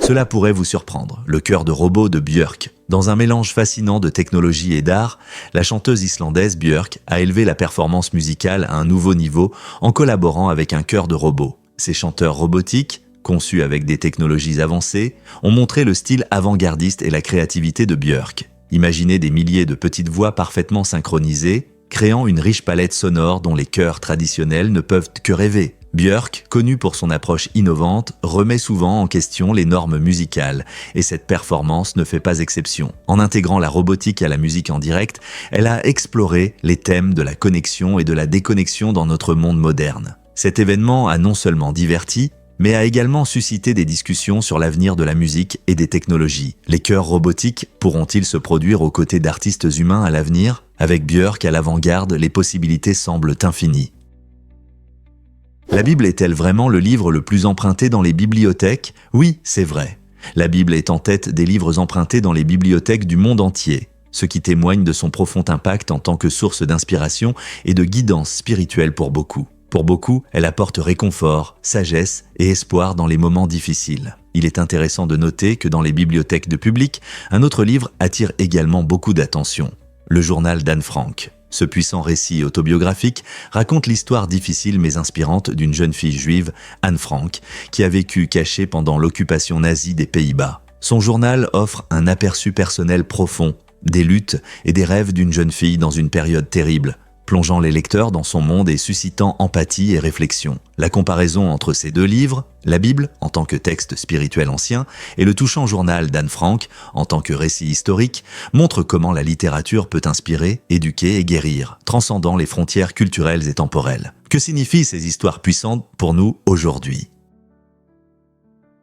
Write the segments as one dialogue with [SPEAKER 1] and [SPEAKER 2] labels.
[SPEAKER 1] Cela pourrait vous surprendre, le cœur de robot de Björk. Dans un mélange fascinant de technologie et d'art, la chanteuse islandaise Björk a élevé la performance musicale à un nouveau niveau en collaborant avec un chœur de robot. Ces chanteurs robotiques, conçus avec des technologies avancées, ont montré le style avant-gardiste et la créativité de Björk. Imaginez des milliers de petites voix parfaitement synchronisées, créant une riche palette sonore dont les chœurs traditionnels ne peuvent que rêver. Björk, connue pour son approche innovante, remet souvent en question les normes musicales, et cette performance ne fait pas exception. En intégrant la robotique à la musique en direct, elle a exploré les thèmes de la connexion et de la déconnexion dans notre monde moderne. Cet événement a non seulement diverti, mais a également suscité des discussions sur l'avenir de la musique et des technologies. Les chœurs robotiques pourront-ils se produire aux côtés d'artistes humains à l'avenir ? Avec Björk à l'avant-garde, les possibilités semblent infinies. La Bible est-elle vraiment le livre le plus emprunté dans les bibliothèques ? Oui, c'est vrai. La Bible est en tête des livres empruntés dans les bibliothèques du monde entier, ce qui témoigne de son profond impact en tant que source d'inspiration et de guidance spirituelle pour beaucoup. Pour beaucoup, elle apporte réconfort, sagesse et espoir dans les moments difficiles. Il est intéressant de noter que dans les bibliothèques de public, un autre livre attire également beaucoup d'attention. Le journal d'Anne Frank. Ce puissant récit autobiographique raconte l'histoire difficile mais inspirante d'une jeune fille juive, Anne Frank, qui a vécu cachée pendant l'occupation nazie des Pays-Bas. Son journal offre un aperçu personnel profond, des luttes et des rêves d'une jeune fille dans une période terrible, plongeant les lecteurs dans son monde et suscitant empathie et réflexion. La comparaison entre ces deux livres, la Bible en tant que texte spirituel ancien et le touchant journal d'Anne Frank en tant que récit historique, montre comment la littérature peut inspirer, éduquer et guérir, transcendant les frontières culturelles et temporelles. Que signifient ces histoires puissantes pour nous aujourd'hui ?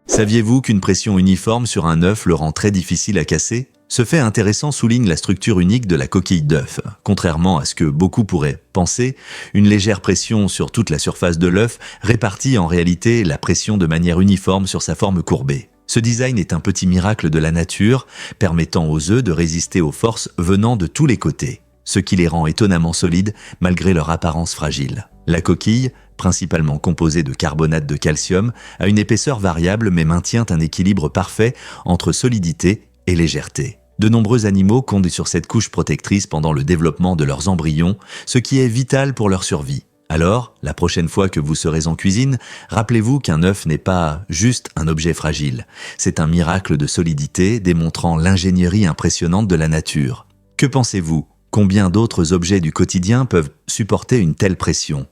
[SPEAKER 1] Saviez-vous qu'une pression uniforme sur un œuf le rend très difficile à casser ? Ce fait intéressant souligne la structure unique de la coquille d'œuf. Contrairement à ce que beaucoup pourraient penser, une légère pression sur toute la surface de l'œuf répartit en réalité la pression de manière uniforme sur sa forme courbée. Ce design est un petit miracle de la nature, permettant aux œufs de résister aux forces venant de tous les côtés, ce qui les rend étonnamment solides malgré leur apparence fragile. La coquille, principalement composée de carbonate de calcium, a une épaisseur variable mais maintient un équilibre parfait entre solidité et légèreté. De nombreux animaux comptent sur cette couche protectrice pendant le développement de leurs embryons, ce qui est vital pour leur survie. Alors, la prochaine fois que vous serez en cuisine, rappelez-vous qu'un œuf n'est pas juste un objet fragile. C'est un miracle de solidité démontrant l'ingénierie impressionnante de la nature. Que pensez-vous ? Combien d'autres objets du quotidien peuvent supporter une telle pression ?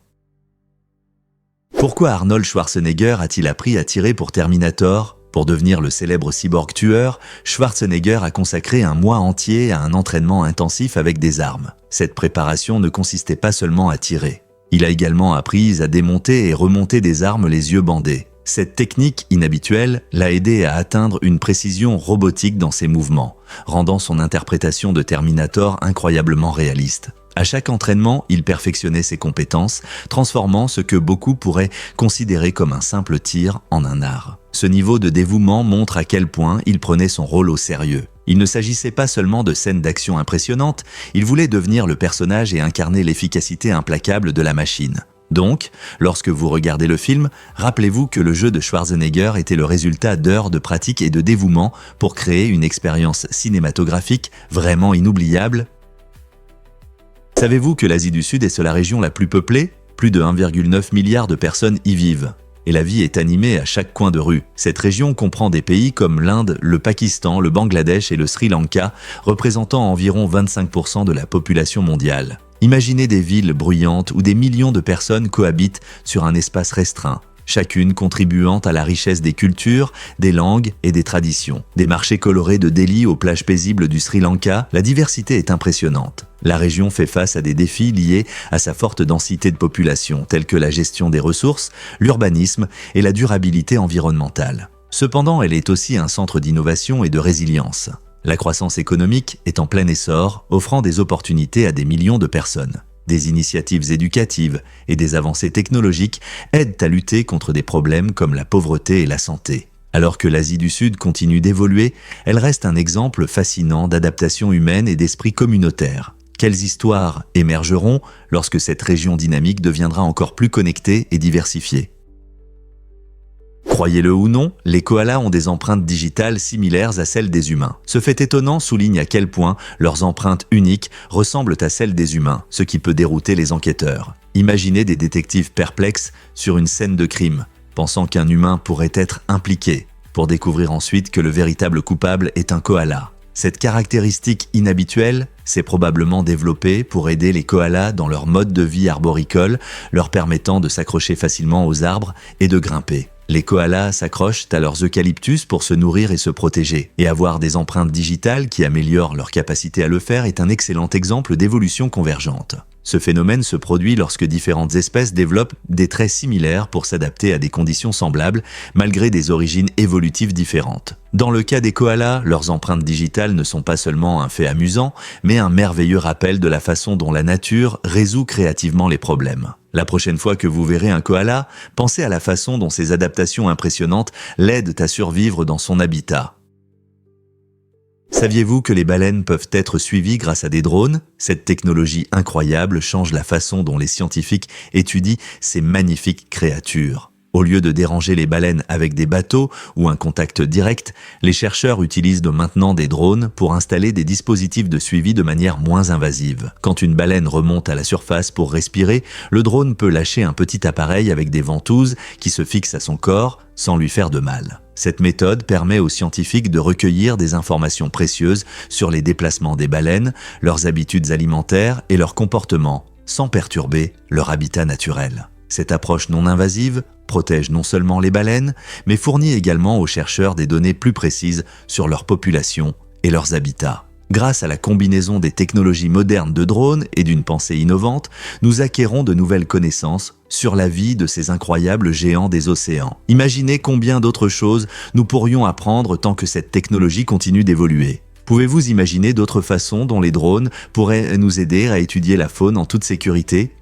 [SPEAKER 1] Pourquoi Arnold Schwarzenegger a-t-il appris à tirer pour Terminator ? Pour devenir le célèbre cyborg tueur, Schwarzenegger a consacré un mois entier à un entraînement intensif avec des armes. Cette préparation ne consistait pas seulement à tirer. Il a également appris à démonter et remonter des armes les yeux bandés. Cette technique inhabituelle l'a aidé à atteindre une précision robotique dans ses mouvements, rendant son interprétation de Terminator incroyablement réaliste. À chaque entraînement, il perfectionnait ses compétences, transformant ce que beaucoup pourraient considérer comme un simple tir en un art. Ce niveau de dévouement montre à quel point il prenait son rôle au sérieux. Il ne s'agissait pas seulement de scènes d'action impressionnantes, il voulait devenir le personnage et incarner l'efficacité implacable de la machine. Donc, lorsque vous regardez le film, rappelez-vous que le jeu de Schwarzenegger était le résultat d'heures de pratique et de dévouement pour créer une expérience cinématographique vraiment inoubliable. Savez-vous que l'Asie du Sud est la région la plus peuplée ? Plus de 1,9 milliard de personnes y vivent. Et la vie est animée à chaque coin de rue. Cette région comprend des pays comme l'Inde, le Pakistan, le Bangladesh et le Sri Lanka, représentant environ 25% de la population mondiale. Imaginez des villes bruyantes où des millions de personnes cohabitent sur un espace restreint, chacune contribuant à la richesse des cultures, des langues et des traditions. Des marchés colorés de Delhi aux plages paisibles du Sri Lanka, la diversité est impressionnante. La région fait face à des défis liés à sa forte densité de population, tels que la gestion des ressources, l'urbanisme et la durabilité environnementale. Cependant, elle est aussi un centre d'innovation et de résilience. La croissance économique est en plein essor, offrant des opportunités à des millions de personnes. Des initiatives éducatives et des avancées technologiques aident à lutter contre des problèmes comme la pauvreté et la santé. Alors que l'Asie du Sud continue d'évoluer, elle reste un exemple fascinant d'adaptation humaine et d'esprit communautaire. Quelles histoires émergeront lorsque cette région dynamique deviendra encore plus connectée et diversifiée ? Croyez-le ou non, les koalas ont des empreintes digitales similaires à celles des humains. Ce fait étonnant souligne à quel point leurs empreintes uniques ressemblent à celles des humains, ce qui peut dérouter les enquêteurs. Imaginez des détectives perplexes sur une scène de crime, pensant qu'un humain pourrait être impliqué, pour découvrir ensuite que le véritable coupable est un koala. Cette caractéristique inhabituelle s'est probablement développée pour aider les koalas dans leur mode de vie arboricole, leur permettant de s'accrocher facilement aux arbres et de grimper. Les koalas s'accrochent à leurs eucalyptus pour se nourrir et se protéger. Et avoir des empreintes digitales qui améliorent leur capacité à le faire est un excellent exemple d'évolution convergente. Ce phénomène se produit lorsque différentes espèces développent des traits similaires pour s'adapter à des conditions semblables, malgré des origines évolutives différentes. Dans le cas des koalas, leurs empreintes digitales ne sont pas seulement un fait amusant, mais un merveilleux rappel de la façon dont la nature résout créativement les problèmes. La prochaine fois que vous verrez un koala, pensez à la façon dont ces adaptations impressionnantes l'aident à survivre dans son habitat. Saviez-vous que les baleines peuvent être suivies grâce à des drones? Cette technologie incroyable change la façon dont les scientifiques étudient ces magnifiques créatures. Au lieu de déranger les baleines avec des bateaux ou un contact direct, les chercheurs utilisent maintenant des drones pour installer des dispositifs de suivi de manière moins invasive. Quand une baleine remonte à la surface pour respirer, le drone peut lâcher un petit appareil avec des ventouses qui se fixent à son corps sans lui faire de mal. Cette méthode permet aux scientifiques de recueillir des informations précieuses sur les déplacements des baleines, leurs habitudes alimentaires et leur comportement, sans perturber leur habitat naturel. Cette approche non invasive protège non seulement les baleines, mais fournit également aux chercheurs des données plus précises sur leur population et leurs habitats. Grâce à la combinaison des technologies modernes de drones et d'une pensée innovante, nous acquérons de nouvelles connaissances sur la vie de ces incroyables géants des océans. Imaginez combien d'autres choses nous pourrions apprendre tant que cette technologie continue d'évoluer. Pouvez-vous imaginer d'autres façons dont les drones pourraient nous aider à étudier la faune en toute sécurité?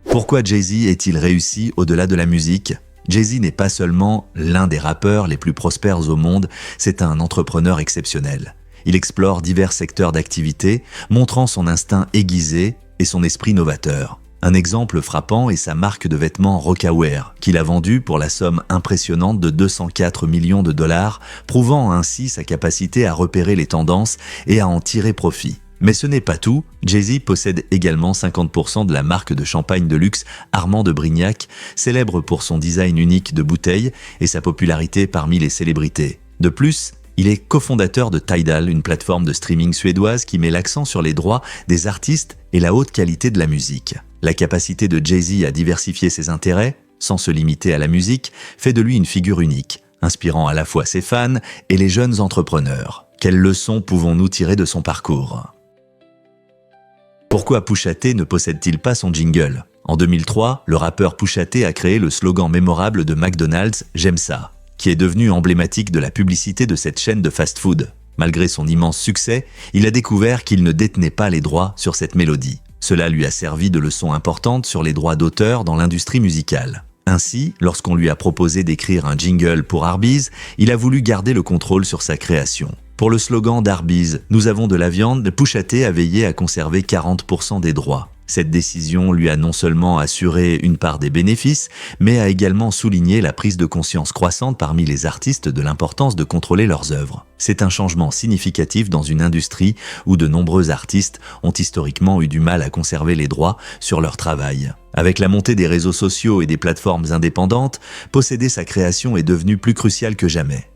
[SPEAKER 1] Pourquoi Jay-Z est-il réussi au-delà de la musique? Jay-Z n'est pas seulement l'un des rappeurs les plus prospères au monde, c'est un entrepreneur exceptionnel. Il explore divers secteurs d'activité, montrant son instinct aiguisé et son esprit novateur. Un exemple frappant est sa marque de vêtements Rocawear, qu'il a vendue pour la somme impressionnante de 204 millions de dollars, prouvant ainsi sa capacité à repérer les tendances et à en tirer profit. Mais ce n'est pas tout, Jay-Z possède également 50% de la marque de champagne de luxe Armand de Brignac, célèbre pour son design unique de bouteilles et sa popularité parmi les célébrités. De plus, il est cofondateur de Tidal, une plateforme de streaming suédoise qui met l'accent sur les droits des artistes et la haute qualité de la musique. La capacité de Jay-Z à diversifier ses intérêts, sans se limiter à la musique, fait de lui une figure unique, inspirant à la fois ses fans et les jeunes entrepreneurs. Quelles leçons pouvons-nous tirer de son parcours ? Pourquoi Pusha T ne possède-t-il pas son jingle? En 2003, le rappeur Pusha T a créé le slogan mémorable de McDonald's « J'aime ça », qui est devenu emblématique de la publicité de cette chaîne de fast-food. Malgré son immense succès, il a découvert qu'il ne détenait pas les droits sur cette mélodie. Cela lui a servi de leçon importante sur les droits d'auteur dans l'industrie musicale. Ainsi, lorsqu'on lui a proposé d'écrire un jingle pour Arby's, il a voulu garder le contrôle sur sa création. Pour le slogan d'Arby's, nous avons de la viande, Pusha T a veillé à conserver 40% des droits. Cette décision lui a non seulement assuré une part des bénéfices, mais a également souligné la prise de conscience croissante parmi les artistes de l'importance de contrôler leurs œuvres. C'est un changement significatif dans une industrie où de nombreux artistes ont historiquement eu du mal à conserver les droits sur leur travail. Avec la montée des réseaux sociaux et des plateformes indépendantes, posséder sa création est devenu plus crucial que jamais.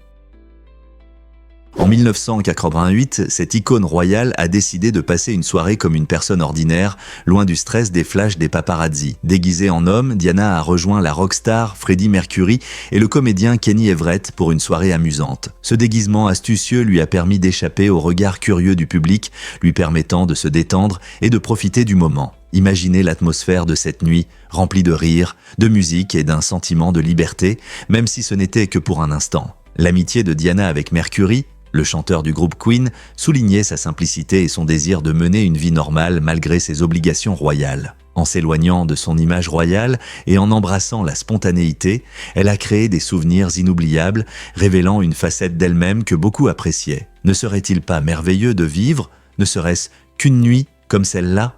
[SPEAKER 1] En 1988, cette icône royale a décidé de passer une soirée comme une personne ordinaire, loin du stress des flashs des paparazzi. Déguisée en homme, Diana a rejoint la rockstar Freddie Mercury et le comédien Kenny Everett pour une soirée amusante. Ce déguisement astucieux lui a permis d'échapper au regard curieux du public, lui permettant de se détendre et de profiter du moment. Imaginez l'atmosphère de cette nuit, remplie de rires, de musique et d'un sentiment de liberté, même si ce n'était que pour un instant. L'amitié de Diana avec Mercury, le chanteur du groupe Queen, soulignait sa simplicité et son désir de mener une vie normale malgré ses obligations royales. En s'éloignant de son image royale et en embrassant la spontanéité, elle a créé des souvenirs inoubliables, révélant une facette d'elle-même que beaucoup appréciaient. Ne serait-il pas merveilleux de vivre, ne serait-ce qu'une nuit comme celle-là ?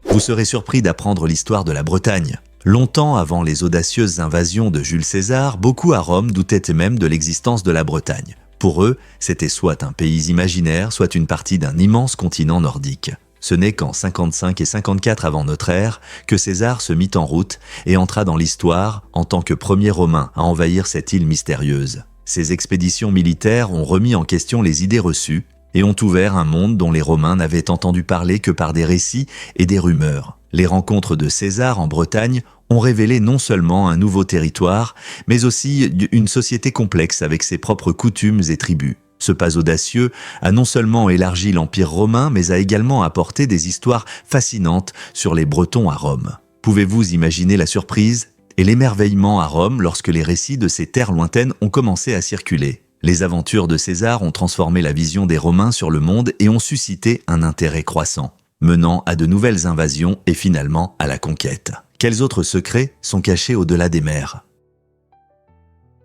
[SPEAKER 1] Vous serez surpris d'apprendre l'histoire de la Bretagne. Longtemps avant les audacieuses invasions de Jules César, beaucoup à Rome doutaient même de l'existence de la Bretagne. Pour eux, c'était soit un pays imaginaire, soit une partie d'un immense continent nordique. Ce n'est qu'en 55 et 54 avant notre ère que César se mit en route et entra dans l'histoire en tant que premier Romain à envahir cette île mystérieuse. Ces expéditions militaires ont remis en question les idées reçues et ont ouvert un monde dont les Romains n'avaient entendu parler que par des récits et des rumeurs. Les rencontres de César en Bretagne ont révélé non seulement un nouveau territoire, mais aussi une société complexe avec ses propres coutumes et tribus. Ce pas audacieux a non seulement élargi l'Empire romain, mais a également apporté des histoires fascinantes sur les Bretons à Rome. Pouvez-vous imaginer la surprise et l'émerveillement à Rome lorsque les récits de ces terres lointaines ont commencé à circuler? Les aventures de César ont transformé la vision des Romains sur le monde et ont suscité un intérêt croissant, menant à de nouvelles invasions et finalement à la conquête. Quels autres secrets sont cachés au-delà des mers?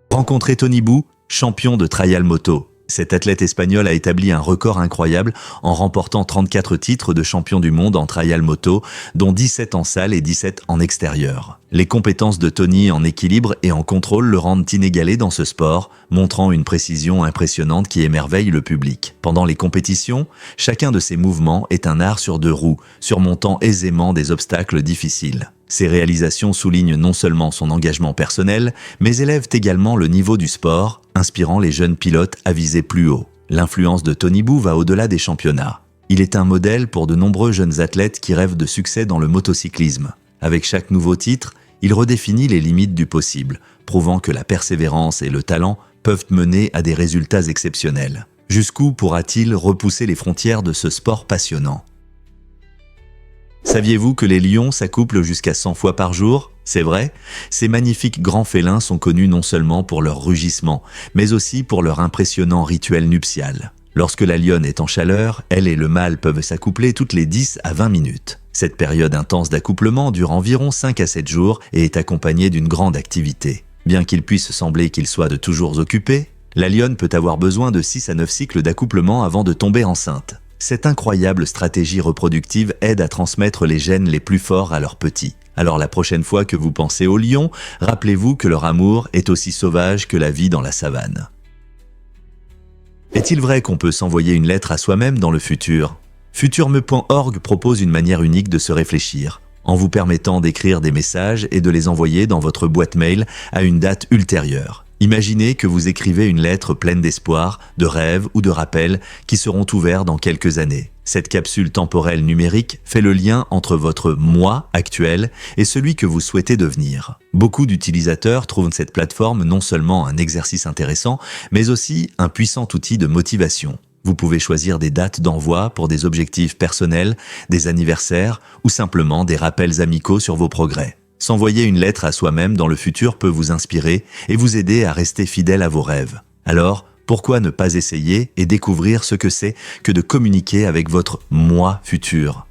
[SPEAKER 1] Rencontrez Tony Bou, champion de trial moto. Cet athlète espagnol a établi un record incroyable en remportant 34 titres de champion du monde en trial moto, dont 17 en salle et 17 en extérieur. Les compétences de Tony en équilibre et en contrôle le rendent inégalé dans ce sport, montrant une précision impressionnante qui émerveille le public. Pendant les compétitions, chacun de ses mouvements est un art sur deux roues, surmontant aisément des obstacles difficiles. Ces réalisations soulignent non seulement son engagement personnel, mais élèvent également le niveau du sport, inspirant les jeunes pilotes à viser plus haut. L'influence de Tony Bou va au-delà des championnats. Il est un modèle pour de nombreux jeunes athlètes qui rêvent de succès dans le motocyclisme. Avec chaque nouveau titre, il redéfinit les limites du possible, prouvant que la persévérance et le talent peuvent mener à des résultats exceptionnels. Jusqu'où pourra-t-il repousser les frontières de ce sport passionnant? Saviez-vous que les lions s'accouplent jusqu'à 100 fois par jour? C'est vrai, ces magnifiques grands félins sont connus non seulement pour leur rugissement, mais aussi pour leur impressionnant rituel nuptial. Lorsque la lionne est en chaleur, elle et le mâle peuvent s'accoupler toutes les 10 à 20 minutes. Cette période intense d'accouplement dure environ 5 à 7 jours et est accompagnée d'une grande activité. Bien qu'il puisse sembler qu'ils soient de toujours occupés, la lionne peut avoir besoin de 6 à 9 cycles d'accouplement avant de tomber enceinte. Cette incroyable stratégie reproductive aide à transmettre les gènes les plus forts à leurs petits. Alors la prochaine fois que vous pensez aux lions, rappelez-vous que leur amour est aussi sauvage que la vie dans la savane. Est-il vrai qu'on peut s'envoyer une lettre à soi-même dans le futur? Futurme.org propose une manière unique de se réfléchir, en vous permettant d'écrire des messages et de les envoyer dans votre boîte mail à une date ultérieure. Imaginez que vous écrivez une lettre pleine d'espoir, de rêves ou de rappels qui seront ouverts dans quelques années. Cette capsule temporelle numérique fait le lien entre votre moi actuel et celui que vous souhaitez devenir. Beaucoup d'utilisateurs trouvent cette plateforme non seulement un exercice intéressant, mais aussi un puissant outil de motivation. Vous pouvez choisir des dates d'envoi pour des objectifs personnels, des anniversaires ou simplement des rappels amicaux sur vos progrès. S'envoyer une lettre à soi-même dans le futur peut vous inspirer et vous aider à rester fidèle à vos rêves. Alors, pourquoi ne pas essayer et découvrir ce que c'est que de communiquer avec votre moi futur?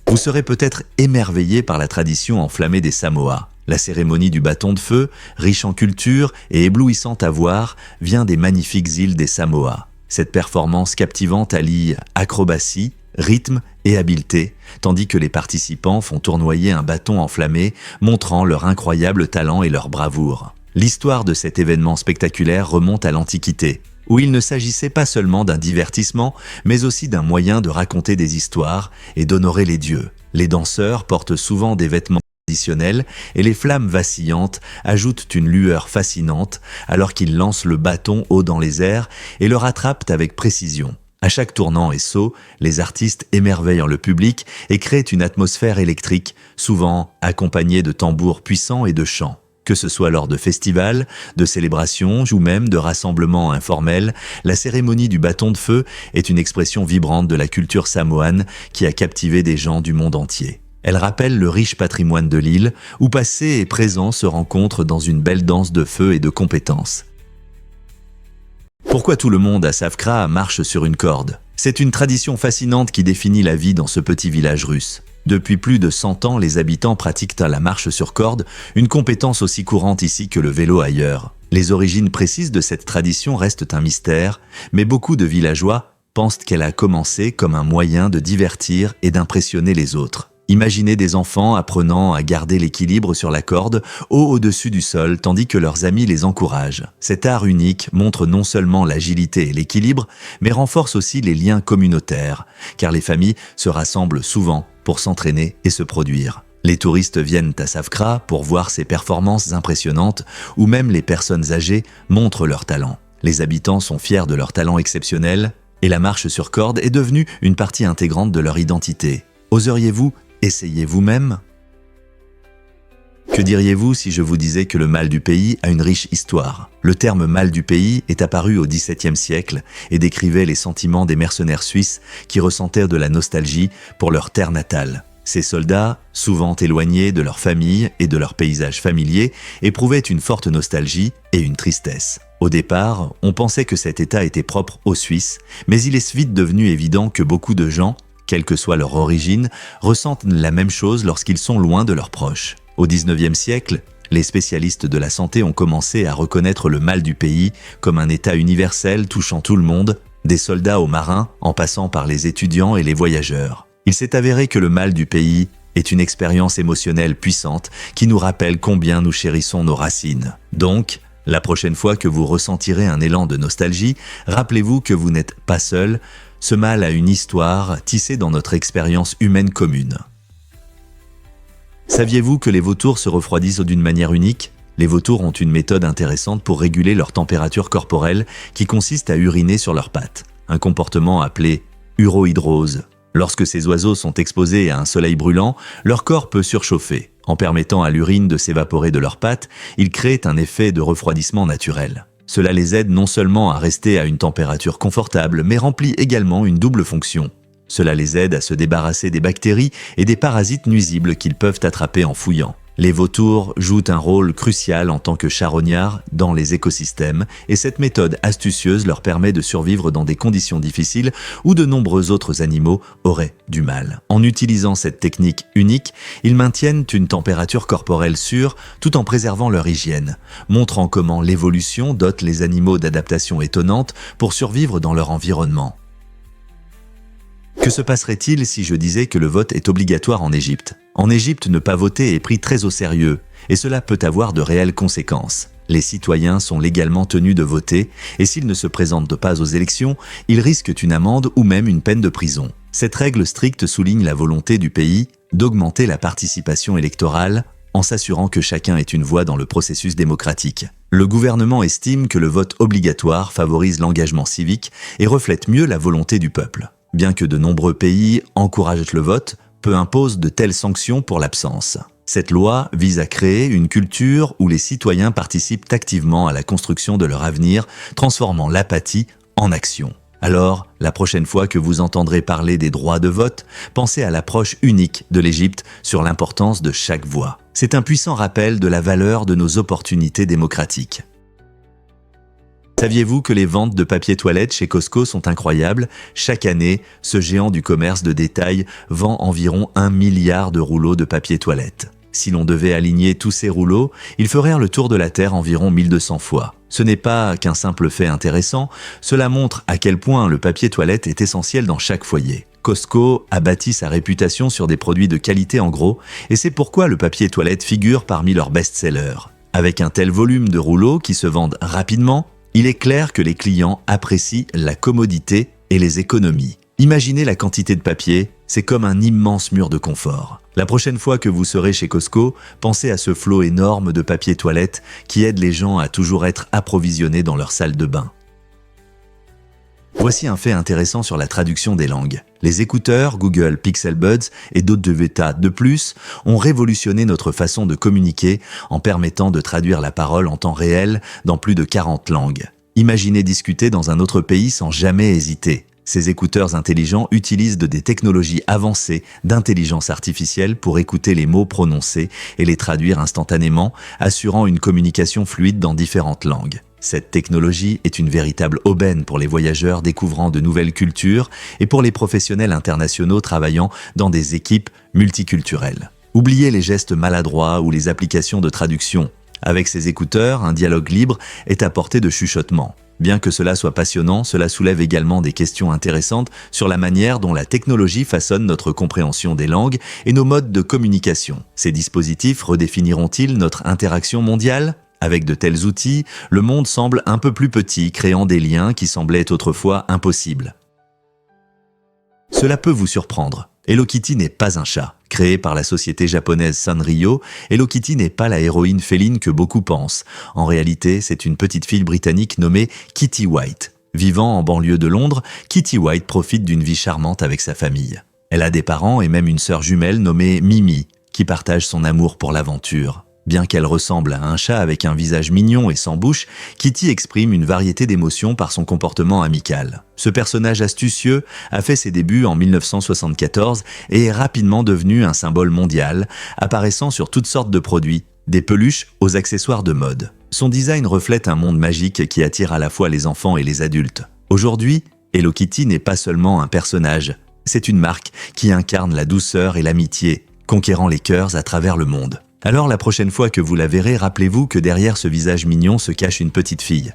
[SPEAKER 1] Vous serez peut-être émerveillé par la tradition enflammée des Samoa. La cérémonie du bâton de feu, riche en culture et éblouissante à voir, vient des magnifiques îles des Samoa. Cette performance captivante allie acrobatie, rythme et habileté, tandis que les participants font tournoyer un bâton enflammé, montrant leur incroyable talent et leur bravoure. L'histoire de cet événement spectaculaire remonte à l'Antiquité, où il ne s'agissait pas seulement d'un divertissement, mais aussi d'un moyen de raconter des histoires et d'honorer les dieux. Les danseurs portent souvent des vêtements traditionnels et les flammes vacillantes ajoutent une lueur fascinante alors qu'ils lancent le bâton haut dans les airs et le rattrapent avec précision. À chaque tournant et saut, les artistes émerveillent le public et créent une atmosphère électrique, souvent accompagnée de tambours puissants et de chants. Que ce soit lors de festivals, de célébrations ou même de rassemblements informels, la cérémonie du bâton de feu est une expression vibrante de la culture samoane qui a captivé des gens du monde entier. Elle rappelle le riche patrimoine de l'île, où passé et présent se rencontrent dans une belle danse de feu et de compétences. Pourquoi tout le monde à Savkra marche sur une corde? C'est une tradition fascinante qui définit la vie dans ce petit village russe. Depuis plus de 100 ans, les habitants pratiquent la marche sur corde, une compétence aussi courante ici que le vélo ailleurs. Les origines précises de cette tradition restent un mystère, mais beaucoup de villageois pensent qu'elle a commencé comme un moyen de divertir et d'impressionner les autres. Imaginez des enfants apprenant à garder l'équilibre sur la corde, haut au-dessus du sol, tandis que leurs amis les encouragent. Cet art unique montre non seulement l'agilité et l'équilibre, mais renforce aussi les liens communautaires, car les familles se rassemblent souvent pour s'entraîner et se produire. Les touristes viennent à Savkra pour voir ces performances impressionnantes, où même les personnes âgées montrent leur talent. Les habitants sont fiers de leur talent exceptionnel, et la marche sur corde est devenue une partie intégrante de leur identité. Oseriez-vous essayer vous-même? Que diriez-vous si je vous disais que le mal du pays a une riche histoire? Le terme mal du pays est apparu au XVIIe siècle et décrivait les sentiments des mercenaires suisses qui ressentaient de la nostalgie pour leur terre natale. Ces soldats, souvent éloignés de leur famille et de leur paysage familier, éprouvaient une forte nostalgie et une tristesse. Au départ, on pensait que cet état était propre aux Suisses, mais il est vite devenu évident que beaucoup de gens, quelle que soit leur origine, ressentent la même chose lorsqu'ils sont loin de leurs proches. Au XIXe siècle, les spécialistes de la santé ont commencé à reconnaître le mal du pays comme un état universel touchant tout le monde, des soldats aux marins, en passant par les étudiants et les voyageurs. Il s'est avéré que le mal du pays est une expérience émotionnelle puissante qui nous rappelle combien nous chérissons nos racines. Donc, la prochaine fois que vous ressentirez un élan de nostalgie, rappelez-vous que vous n'êtes pas seul. Ce mal a une histoire tissée dans notre expérience humaine commune. Saviez-vous que les vautours se refroidissent d'une manière unique? Les vautours ont une méthode intéressante pour réguler leur température corporelle qui consiste à uriner sur leurs pattes, un comportement appelé urohydrose. Lorsque ces oiseaux sont exposés à un soleil brûlant, leur corps peut surchauffer. En permettant à l'urine de s'évaporer de leurs pattes, ils créent un effet de refroidissement naturel. Cela les aide non seulement à rester à une température confortable, mais remplit également une double fonction. Cela les aide à se débarrasser des bactéries et des parasites nuisibles qu'ils peuvent attraper en fouillant. Les vautours jouent un rôle crucial en tant que charognards dans les écosystèmes et cette méthode astucieuse leur permet de survivre dans des conditions difficiles où de nombreux autres animaux auraient du mal. En utilisant cette technique unique, ils maintiennent une température corporelle sûre tout en préservant leur hygiène, montrant comment l'évolution dote les animaux d'adaptations étonnantes pour survivre dans leur environnement. Que se passerait-il si je disais que le vote est obligatoire en Égypte? En Égypte, ne pas voter est pris très au sérieux, et cela peut avoir de réelles conséquences. Les citoyens sont légalement tenus de voter, et s'ils ne se présentent pas aux élections, ils risquent une amende ou même une peine de prison. Cette règle stricte souligne la volonté du pays d'augmenter la participation électorale en s'assurant que chacun ait une voix dans le processus démocratique. Le gouvernement estime que le vote obligatoire favorise l'engagement civique et reflète mieux la volonté du peuple. Bien que de nombreux pays encouragent le vote, peu imposent de telles sanctions pour l'absence. Cette loi vise à créer une culture où les citoyens participent activement à la construction de leur avenir, transformant l'apathie en action. Alors, la prochaine fois que vous entendrez parler des droits de vote, pensez à l'approche unique de l'Égypte sur l'importance de chaque voix. C'est un puissant rappel de la valeur de nos opportunités démocratiques. Saviez-vous que les ventes de papier toilette chez Costco sont incroyables? Chaque année, ce géant du commerce de détail vend environ 1 milliard de rouleaux de papier toilette. Si l'on devait aligner tous ces rouleaux, ils feraient le tour de la Terre environ 1200 fois. Ce n'est pas qu'un simple fait intéressant, cela montre à quel point le papier toilette est essentiel dans chaque foyer. Costco a bâti sa réputation sur des produits de qualité en gros, et c'est pourquoi le papier toilette figure parmi leurs best-sellers. Avec un tel volume de rouleaux qui se vendent rapidement, il est clair que les clients apprécient la commodité et les économies. Imaginez la quantité de papier, c'est comme un immense mur de confort. La prochaine fois que vous serez chez Costco, pensez à ce flot énorme de papier toilette qui aide les gens à toujours être approvisionnés dans leur salle de bain. Voici un fait intéressant sur la traduction des langues. Les écouteurs Google Pixel Buds et d'autres bêta de plus ont révolutionné notre façon de communiquer en permettant de traduire la parole en temps réel dans plus de 40 langues. Imaginez discuter dans un autre pays sans jamais hésiter. Ces écouteurs intelligents utilisent des technologies avancées d'intelligence artificielle pour écouter les mots prononcés et les traduire instantanément, assurant une communication fluide dans différentes langues. Cette technologie est une véritable aubaine pour les voyageurs découvrant de nouvelles cultures et pour les professionnels internationaux travaillant dans des équipes multiculturelles. Oubliez les gestes maladroits ou les applications de traduction. Avec ses écouteurs, un dialogue libre est à portée de chuchotement. Bien que cela soit passionnant, cela soulève également des questions intéressantes sur la manière dont la technologie façonne notre compréhension des langues et nos modes de communication. Ces dispositifs redéfiniront-ils notre interaction mondiale ? Avec de tels outils, le monde semble un peu plus petit, créant des liens qui semblaient autrefois impossibles. Cela peut vous surprendre. Hello Kitty n'est pas un chat. Créée par la société japonaise Sanrio, Hello Kitty n'est pas la héroïne féline que beaucoup pensent. En réalité, c'est une petite fille britannique nommée Kitty White. Vivant en banlieue de Londres, Kitty White profite d'une vie charmante avec sa famille. Elle a des parents et même une sœur jumelle nommée Mimi, qui partage son amour pour l'aventure. Bien qu'elle ressemble à un chat avec un visage mignon et sans bouche, Kitty exprime une variété d'émotions par son comportement amical. Ce personnage astucieux a fait ses débuts en 1974 et est rapidement devenu un symbole mondial, apparaissant sur toutes sortes de produits, des peluches aux accessoires de mode. Son design reflète un monde magique qui attire à la fois les enfants et les adultes. Aujourd'hui, Hello Kitty n'est pas seulement un personnage, c'est une marque qui incarne la douceur et l'amitié, conquérant les cœurs à travers le monde. Alors la prochaine fois que vous la verrez, rappelez-vous que derrière ce visage mignon se cache une petite fille.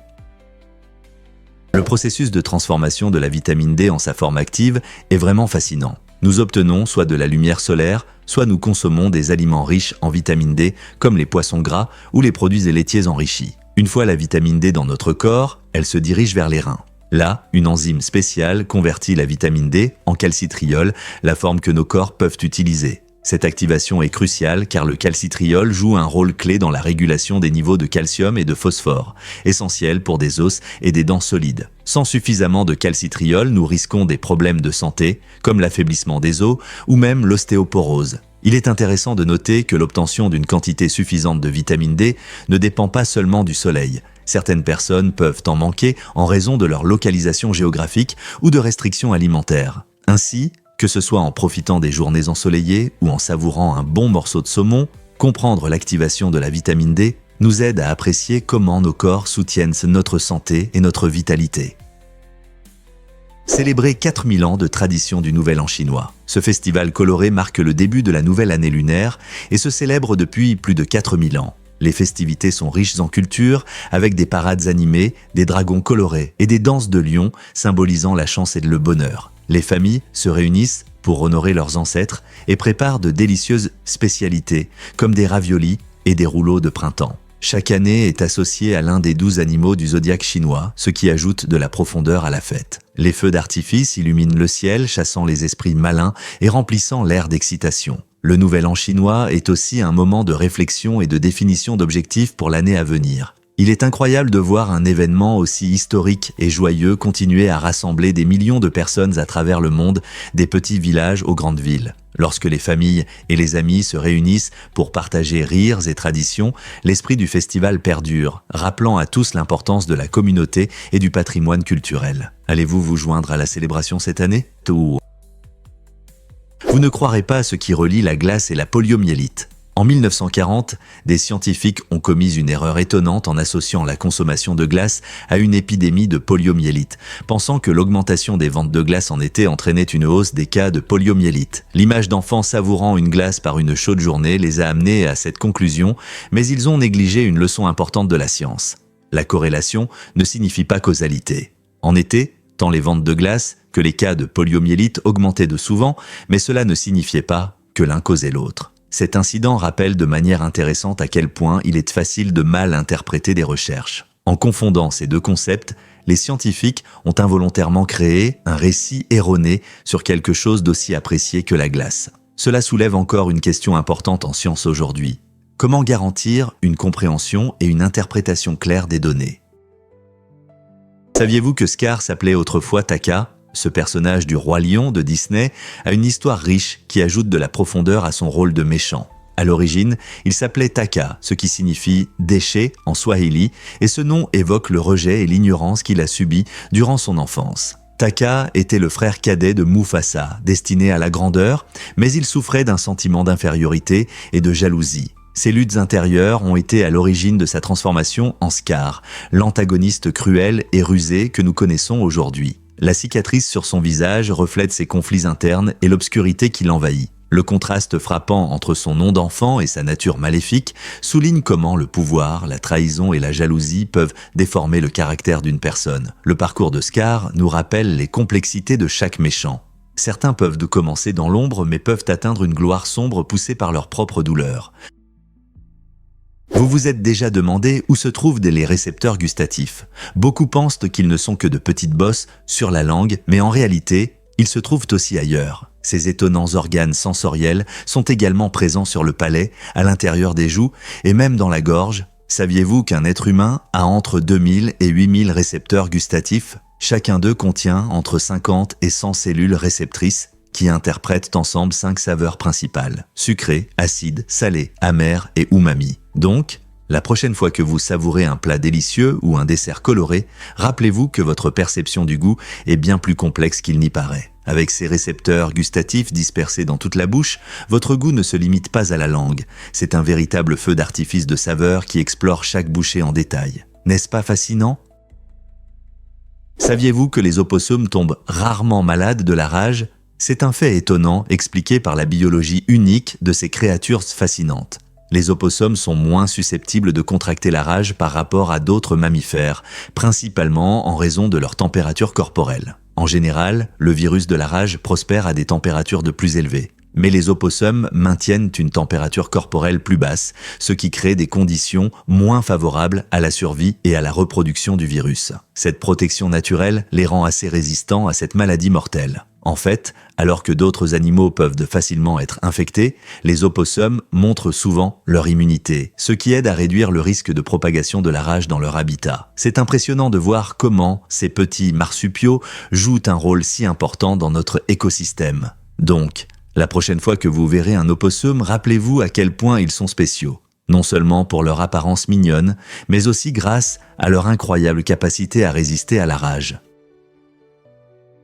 [SPEAKER 1] Le processus de transformation de la vitamine D en sa forme active est vraiment fascinant. Nous obtenons soit de la lumière solaire, soit nous consommons des aliments riches en vitamine D comme les poissons gras ou les produits laitiers enrichis. Une fois la vitamine D dans notre corps, elle se dirige vers les reins. Là, une enzyme spéciale convertit la vitamine D en calcitriol, la forme que nos corps peuvent utiliser. Cette activation est cruciale car le calcitriol joue un rôle clé dans la régulation des niveaux de calcium et de phosphore, essentiels pour des os et des dents solides. Sans suffisamment de calcitriol, nous risquons des problèmes de santé, comme l'affaiblissement des os ou même l'ostéoporose. Il est intéressant de noter que l'obtention d'une quantité suffisante de vitamine D ne dépend pas seulement du soleil. Certaines personnes peuvent en manquer en raison de leur localisation géographique ou de restrictions alimentaires. Ainsi, que ce soit en profitant des journées ensoleillées ou en savourant un bon morceau de saumon, comprendre l'activation de la vitamine D nous aide à apprécier comment nos corps soutiennent notre santé et notre vitalité. Célébrer 4000 ans de tradition du Nouvel An chinois. Ce festival coloré marque le début de la nouvelle année lunaire et se célèbre depuis plus de 4000 ans. Les festivités sont riches en culture, avec des parades animées, des dragons colorés et des danses de lions symbolisant la chance et le bonheur. Les familles se réunissent pour honorer leurs ancêtres et préparent de délicieuses spécialités, comme des raviolis et des rouleaux de printemps. Chaque année est associée à l'un des 12 animaux du zodiaque chinois, ce qui ajoute de la profondeur à la fête. Les feux d'artifice illuminent le ciel, chassant les esprits malins et remplissant l'air d'excitation. Le Nouvel An chinois est aussi un moment de réflexion et de définition d'objectifs pour l'année à venir. Il est incroyable de voir un événement aussi historique et joyeux continuer à rassembler des millions de personnes à travers le monde, des petits villages aux grandes villes. Lorsque les familles et les amis se réunissent pour partager rires et traditions, l'esprit du festival perdure, rappelant à tous l'importance de la communauté et du patrimoine culturel. Allez-vous vous joindre à la célébration cette année ? Vous ne croirez pas à ce qui relie la glace et la poliomyélite. En 1940, des scientifiques ont commis une erreur étonnante en associant la consommation de glace à une épidémie de poliomyélite, pensant que l'augmentation des ventes de glace en été entraînait une hausse des cas de poliomyélite. L'image d'enfants savourant une glace par une chaude journée les a amenés à cette conclusion, mais ils ont négligé une leçon importante de la science. La corrélation ne signifie pas causalité. En été, tant les ventes de glace que les cas de poliomyélite augmentaient de souvent, mais cela ne signifiait pas que l'un causait l'autre. Cet incident rappelle de manière intéressante à quel point il est facile de mal interpréter des recherches. En confondant ces deux concepts, les scientifiques ont involontairement créé un récit erroné sur quelque chose d'aussi apprécié que la glace. Cela soulève encore une question importante en science aujourd'hui. Comment garantir une compréhension et une interprétation claire des données ? Saviez-vous que Scar s'appelait autrefois Taka ? Ce personnage du Roi Lion de Disney a une histoire riche qui ajoute de la profondeur à son rôle de méchant. À l'origine, il s'appelait Taka, ce qui signifie « déchet » en swahili, et ce nom évoque le rejet et l'ignorance qu'il a subi durant son enfance. Taka était le frère cadet de Mufasa, destiné à la grandeur, mais il souffrait d'un sentiment d'infériorité et de jalousie. Ces luttes intérieures ont été à l'origine de sa transformation en Scar, l'antagoniste cruel et rusé que nous connaissons aujourd'hui. La cicatrice sur son visage reflète ses conflits internes et l'obscurité qui l'envahit. Le contraste frappant entre son nom d'enfant et sa nature maléfique souligne comment le pouvoir, la trahison et la jalousie peuvent déformer le caractère d'une personne. Le parcours de Scar nous rappelle les complexités de chaque méchant. Certains peuvent commencer dans l'ombre mais peuvent atteindre une gloire sombre poussée par leur propre douleur. Vous vous êtes déjà demandé où se trouvent les récepteurs gustatifs. Beaucoup pensent qu'ils ne sont que de petites bosses sur la langue, mais en réalité, ils se trouvent aussi ailleurs. Ces étonnants organes sensoriels sont également présents sur le palais, à l'intérieur des joues et même dans la gorge. Saviez-vous qu'un être humain a entre 2000 et 8000 récepteurs gustatifs? Chacun d'eux contient entre 50 et 100 cellules réceptrices qui interprètent ensemble 5 saveurs principales: sucré, acide, salé, amer et umami. Donc, la prochaine fois que vous savourez un plat délicieux ou un dessert coloré, rappelez-vous que votre perception du goût est bien plus complexe qu'il n'y paraît. Avec ces récepteurs gustatifs dispersés dans toute la bouche, votre goût ne se limite pas à la langue. C'est un véritable feu d'artifice de saveurs qui explore chaque bouchée en détail. N'est-ce pas fascinant? Saviez-vous que les opossums tombent rarement malades de la rage? C'est un fait étonnant expliqué par la biologie unique de ces créatures fascinantes. Les opossums sont moins susceptibles de contracter la rage par rapport à d'autres mammifères, principalement en raison de leur température corporelle. En général, le virus de la rage prospère à des températures de plus élevées. Mais les opossums maintiennent une température corporelle plus basse, ce qui crée des conditions moins favorables à la survie et à la reproduction du virus. Cette protection naturelle les rend assez résistants à cette maladie mortelle. En fait, alors que d'autres animaux peuvent facilement être infectés, les opossums montrent souvent leur immunité, ce qui aide à réduire le risque de propagation de la rage dans leur habitat. C'est impressionnant de voir comment ces petits marsupiaux jouent un rôle si important dans notre écosystème. Donc, la prochaine fois que vous verrez un opossum, rappelez-vous à quel point ils sont spéciaux. Non seulement pour leur apparence mignonne, mais aussi grâce à leur incroyable capacité à résister à la rage.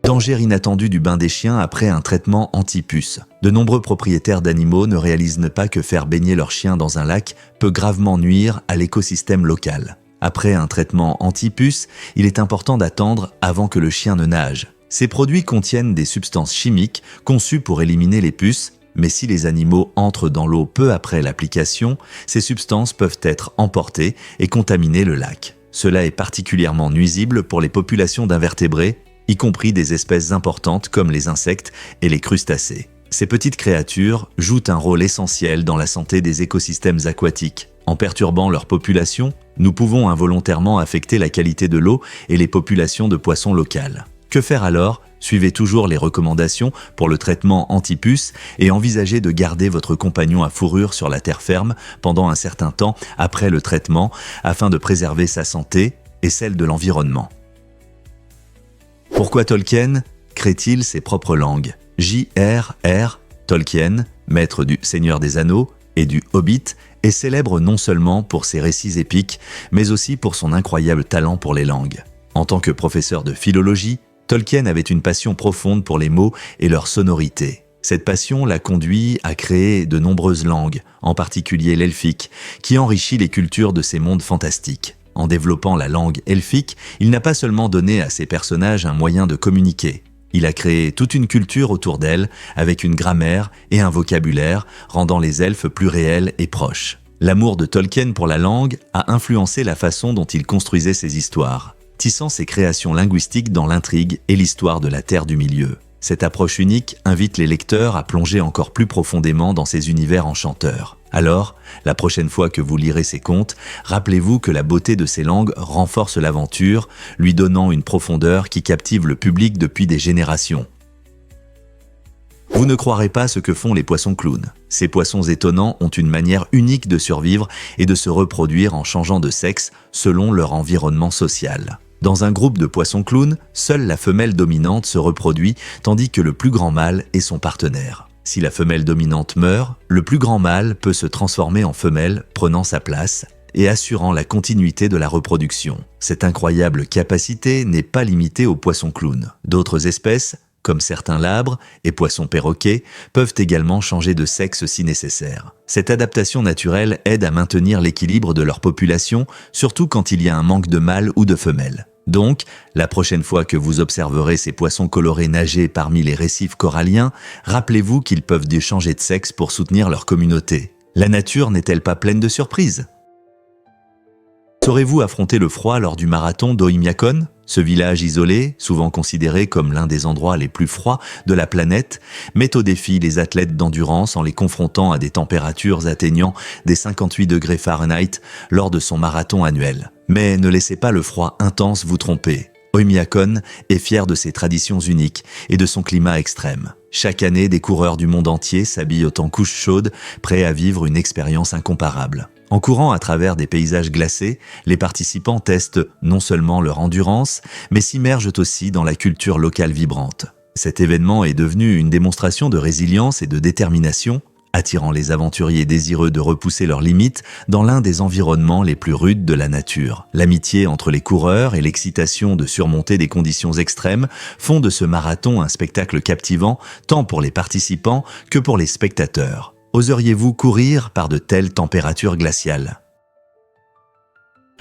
[SPEAKER 1] Danger inattendu du bain des chiens après un traitement anti-puce. De nombreux propriétaires d'animaux ne réalisent pas que faire baigner leur chien dans un lac peut gravement nuire à l'écosystème local. Après un traitement anti-puce, il est important d'attendre avant que le chien ne nage. Ces produits contiennent des substances chimiques conçues pour éliminer les puces, mais si les animaux entrent dans l'eau peu après l'application, ces substances peuvent être emportées et contaminer le lac. Cela est particulièrement nuisible pour les populations d'invertébrés, y compris des espèces importantes comme les insectes et les crustacés. Ces petites créatures jouent un rôle essentiel dans la santé des écosystèmes aquatiques. En perturbant leur population, nous pouvons involontairement affecter la qualité de l'eau et les populations de poissons locales. Que faire alors? Suivez toujours les recommandations pour le traitement anti-puce et envisagez de garder votre compagnon à fourrure sur la terre ferme pendant un certain temps après le traitement afin de préserver sa santé et celle de l'environnement. Pourquoi Tolkien crée-t-il ses propres langues? J.R.R. Tolkien, maître du Seigneur des Anneaux et du Hobbit, est célèbre non seulement pour ses récits épiques, mais aussi pour son incroyable talent pour les langues. En tant que professeur de philologie, Tolkien avait une passion profonde pour les mots et leur sonorité. Cette passion l'a conduit à créer de nombreuses langues, en particulier l'elfique, qui enrichit les cultures de ces mondes fantastiques. En développant la langue elfique, il n'a pas seulement donné à ses personnages un moyen de communiquer. Il a créé toute une culture autour d'elle, avec une grammaire et un vocabulaire, rendant les elfes plus réels et proches. L'amour de Tolkien pour la langue a influencé la façon dont il construisait ses histoires, tissant ses créations linguistiques dans l'intrigue et l'histoire de la Terre du Milieu. Cette approche unique invite les lecteurs à plonger encore plus profondément dans ces univers enchanteurs. Alors, la prochaine fois que vous lirez ces contes, rappelez-vous que la beauté de ces langues renforce l'aventure, lui donnant une profondeur qui captive le public depuis des générations. Vous ne croirez pas ce que font les poissons clowns. Ces poissons étonnants ont une manière unique de survivre et de se reproduire en changeant de sexe selon leur environnement social. Dans un groupe de poissons clowns, seule la femelle dominante se reproduit tandis que le plus grand mâle est son partenaire. Si la femelle dominante meurt, le plus grand mâle peut se transformer en femelle, prenant sa place et assurant la continuité de la reproduction. Cette incroyable capacité n'est pas limitée aux poissons clowns. D'autres espèces, comme certains labres et poissons perroquets, peuvent également changer de sexe si nécessaire. Cette adaptation naturelle aide à maintenir l'équilibre de leur population, surtout quand il y a un manque de mâles ou de femelles. Donc, la prochaine fois que vous observerez ces poissons colorés nager parmi les récifs coralliens, rappelez-vous qu'ils peuvent changer de sexe pour soutenir leur communauté. La nature n'est-elle pas pleine de surprises? Saurez-vous affronter le froid lors du marathon d'Oymyakon? Ce village isolé, souvent considéré comme l'un des endroits les plus froids de la planète, met au défi les athlètes d'endurance en les confrontant à des températures atteignant des 58 degrés Fahrenheit lors de son marathon annuel. Mais ne laissez pas le froid intense vous tromper. Oymyakon est fier de ses traditions uniques et de son climat extrême. Chaque année, des coureurs du monde entier s'habillent en couche chaude, prêts à vivre une expérience incomparable. En courant à travers des paysages glacés, les participants testent non seulement leur endurance, mais s'immergent aussi dans la culture locale vibrante. Cet événement est devenu une démonstration de résilience et de détermination, attirant les aventuriers désireux de repousser leurs limites dans l'un des environnements les plus rudes de la nature. L'amitié entre les coureurs et l'excitation de surmonter des conditions extrêmes font de ce marathon un spectacle captivant tant pour les participants que pour les spectateurs. Oseriez-vous courir par de telles températures glaciales?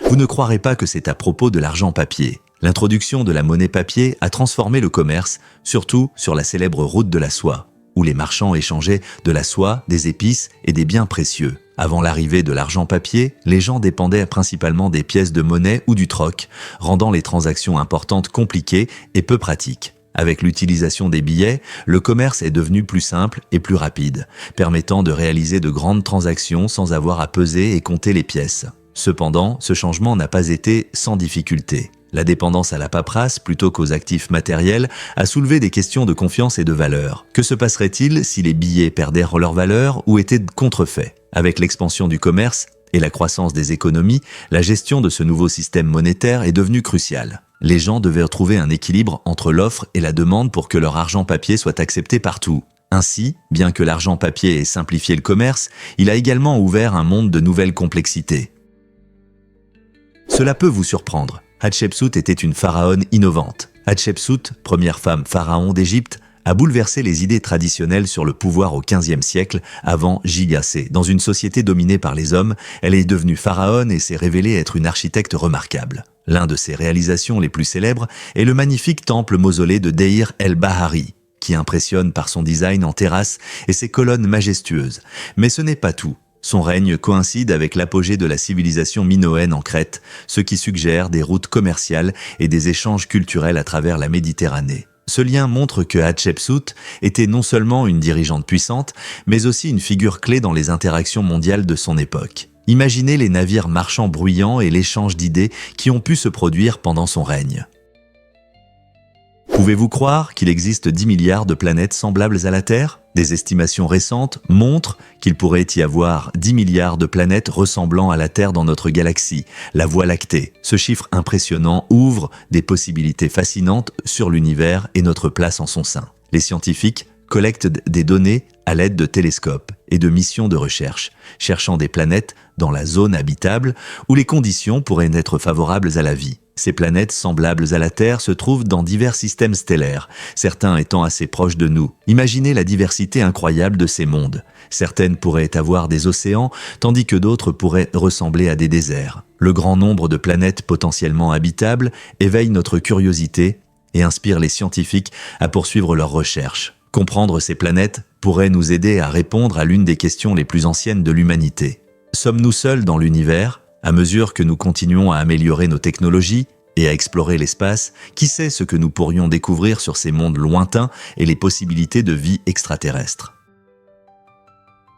[SPEAKER 1] Vous ne croirez pas que c'est à propos de l'argent papier. L'introduction de la monnaie papier a transformé le commerce, surtout sur la célèbre route de la soie, où les marchands échangeaient de la soie, des épices et des biens précieux. Avant l'arrivée de l'argent papier, les gens dépendaient principalement des pièces de monnaie ou du troc, rendant les transactions importantes compliquées et peu pratiques. Avec l'utilisation des billets, le commerce est devenu plus simple et plus rapide, permettant de réaliser de grandes transactions sans avoir à peser et compter les pièces. Cependant, ce changement n'a pas été sans difficulté. La dépendance à la paperasse plutôt qu'aux actifs matériels a soulevé des questions de confiance et de valeur. Que se passerait-il si les billets perdaient leur valeur ou étaient contrefaits? Avec l'expansion du commerce et la croissance des économies, la gestion de ce nouveau système monétaire est devenue cruciale. Les gens devaient trouver un équilibre entre l'offre et la demande pour que leur argent papier soit accepté partout. Ainsi, bien que l'argent papier ait simplifié le commerce, il a également ouvert un monde de nouvelles complexités. Cela peut vous surprendre. Hatshepsut était une pharaone innovante. Hatshepsut, première femme pharaon d'Égypte, a bouleversé les idées traditionnelles sur le pouvoir au XVe siècle avant J.A.C. Dans une société dominée par les hommes, elle est devenue pharaone et s'est révélée être une architecte remarquable. L'un de ses réalisations les plus célèbres est le magnifique temple mausolée de Deir el-Bahari, qui impressionne par son design en terrasse et ses colonnes majestueuses. Mais ce n'est pas tout. Son règne coïncide avec l'apogée de la civilisation minoenne en Crète, ce qui suggère des routes commerciales et des échanges culturels à travers la Méditerranée. Ce lien montre que Hatshepsut était non seulement une dirigeante puissante, mais aussi une figure clé dans les interactions mondiales de son époque. Imaginez les navires marchands bruyants et l'échange d'idées qui ont pu se produire pendant son règne. Pouvez-vous croire qu'il existe 10 milliards de planètes semblables à la Terre? Des estimations récentes montrent qu'il pourrait y avoir 10 milliards de planètes ressemblant à la Terre dans notre galaxie, la Voie lactée. Ce chiffre impressionnant ouvre des possibilités fascinantes sur l'univers et notre place en son sein. Les scientifiques collectent des données à l'aide de télescopes et de missions de recherche, cherchant des planètes dans la zone habitable où les conditions pourraient être favorables à la vie. Ces planètes semblables à la Terre se trouvent dans divers systèmes stellaires, certains étant assez proches de nous. Imaginez la diversité incroyable de ces mondes. Certaines pourraient avoir des océans, tandis que d'autres pourraient ressembler à des déserts. Le grand nombre de planètes potentiellement habitables éveille notre curiosité et inspire les scientifiques à poursuivre leurs recherches. Comprendre ces planètes pourrait nous aider à répondre à l'une des questions les plus anciennes de l'humanité. Sommes-nous seuls dans l'univers ? À mesure que nous continuons à améliorer nos technologies et à explorer l'espace, qui sait ce que nous pourrions découvrir sur ces mondes lointains et les possibilités de vie extraterrestre.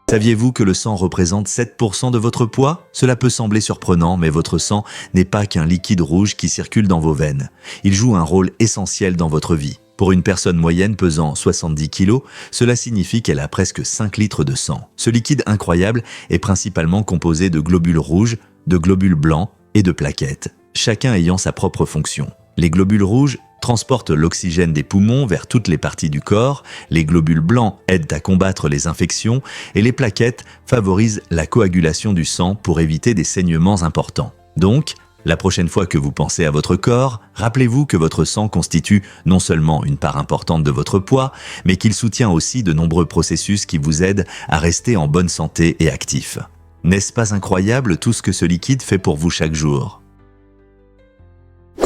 [SPEAKER 1] Saviez-vous que le sang représente 7% de votre poids? Cela peut sembler surprenant, mais votre sang n'est pas qu'un liquide rouge qui circule dans vos veines. Il joue un rôle essentiel dans votre vie. Pour une personne moyenne pesant 70 kg, cela signifie qu'elle a presque 5 litres de sang. Ce liquide incroyable est principalement composé de globules rouges, de globules blancs et de plaquettes, chacun ayant sa propre fonction. Les globules rouges transportent l'oxygène des poumons vers toutes les parties du corps, les globules blancs aident à combattre les infections et les plaquettes favorisent la coagulation du sang pour éviter des saignements importants. Donc, la prochaine fois que vous pensez à votre corps, rappelez-vous que votre sang constitue non seulement une part importante de votre poids, mais qu'il soutient aussi de nombreux processus qui vous aident à rester en bonne santé et actif. N'est-ce pas incroyable tout ce que ce liquide fait pour vous chaque jour ?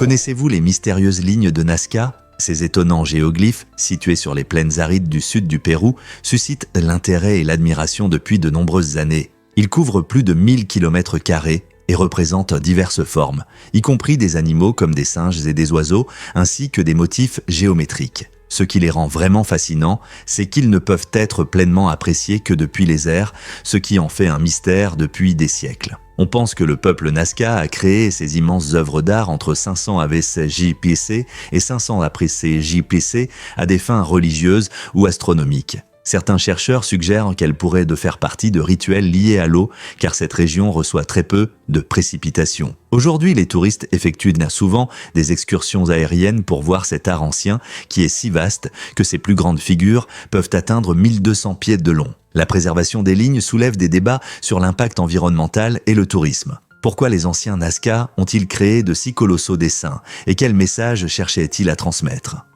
[SPEAKER 1] Connaissez-vous les mystérieuses lignes de Nazca ? Ces étonnants géoglyphes, situés sur les plaines arides du sud du Pérou, suscitent l'intérêt et l'admiration depuis de nombreuses années. Ils couvrent plus de 1000 km² et représentent diverses formes, y compris des animaux comme des singes et des oiseaux, ainsi que des motifs géométriques. Ce qui les rend vraiment fascinants, c'est qu'ils ne peuvent être pleinement appréciés que depuis les airs, ce qui en fait un mystère depuis des siècles. On pense que le peuple Nazca a créé ces immenses œuvres d'art entre 500 AVC JPC et 500 après JPC à des fins religieuses ou astronomiques. Certains chercheurs suggèrent qu'elle pourrait faire partie de rituels liés à l'eau, car cette région reçoit très peu de précipitations. Aujourd'hui, les touristes effectuent souvent des excursions aériennes pour voir cet art ancien qui est si vaste que ses plus grandes figures peuvent atteindre 1200 pieds de long. La préservation des lignes soulève des débats sur l'impact environnemental et le tourisme. Pourquoi les anciens Nazca ont-ils créé de si colossaux dessins et quel message cherchaient-ils à transmettre ?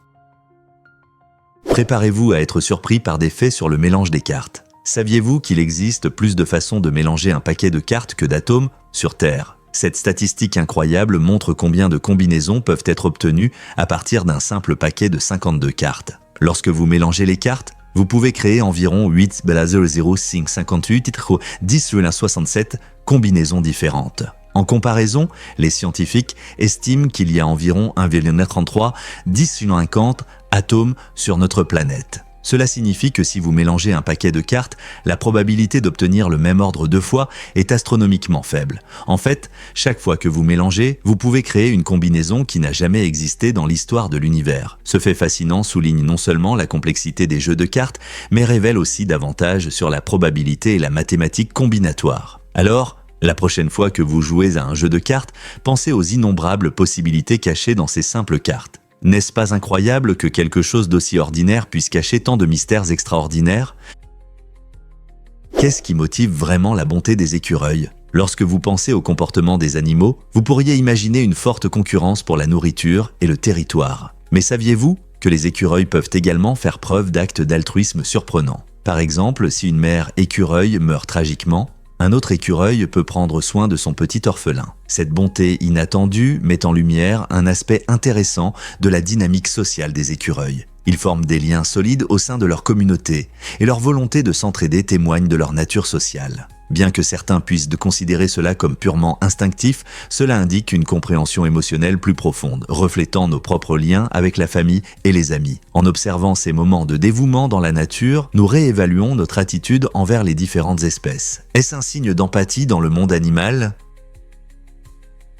[SPEAKER 1] Préparez-vous à être surpris par des faits sur le mélange des cartes. Saviez-vous qu'il existe plus de façons de mélanger un paquet de cartes que d'atomes sur Terre ? Cette statistique incroyable montre combien de combinaisons peuvent être obtenues à partir d'un simple paquet de 52 cartes. Lorsque vous mélangez les cartes, vous pouvez créer environ 8,00558 combinaisons différentes. En comparaison, les scientifiques estiment qu'il y a environ 1,33 atomes sur notre planète. Cela signifie que si vous mélangez un paquet de cartes, la probabilité d'obtenir le même ordre 2 fois est astronomiquement faible. En fait, chaque fois que vous mélangez, vous pouvez créer une combinaison qui n'a jamais existé dans l'histoire de l'univers. Ce fait fascinant souligne non seulement la complexité des jeux de cartes, mais révèle aussi davantage sur la probabilité et la mathématique combinatoire. Alors, la prochaine fois que vous jouez à un jeu de cartes, pensez aux innombrables possibilités cachées dans ces simples cartes. N'est-ce pas incroyable que quelque chose d'aussi ordinaire puisse cacher tant de mystères extraordinaires ? Qu'est-ce qui motive vraiment la bonté des écureuils ? Lorsque vous pensez au comportement des animaux, vous pourriez imaginer une forte concurrence pour la nourriture et le territoire. Mais saviez-vous que les écureuils peuvent également faire preuve d'actes d'altruisme surprenants ? Par exemple, si une mère écureuil meurt tragiquement, un autre écureuil peut prendre soin de son petit orphelin. Cette bonté inattendue met en lumière un aspect intéressant de la dynamique sociale des écureuils. Ils forment des liens solides au sein de leur communauté et leur volonté de s'entraider témoigne de leur nature sociale. Bien que certains puissent considérer cela comme purement instinctif, cela indique une compréhension émotionnelle plus profonde, reflétant nos propres liens avec la famille et les amis. En observant ces moments de dévouement dans la nature, nous réévaluons notre attitude envers les différentes espèces. Est-ce un signe d'empathie dans le monde animal ?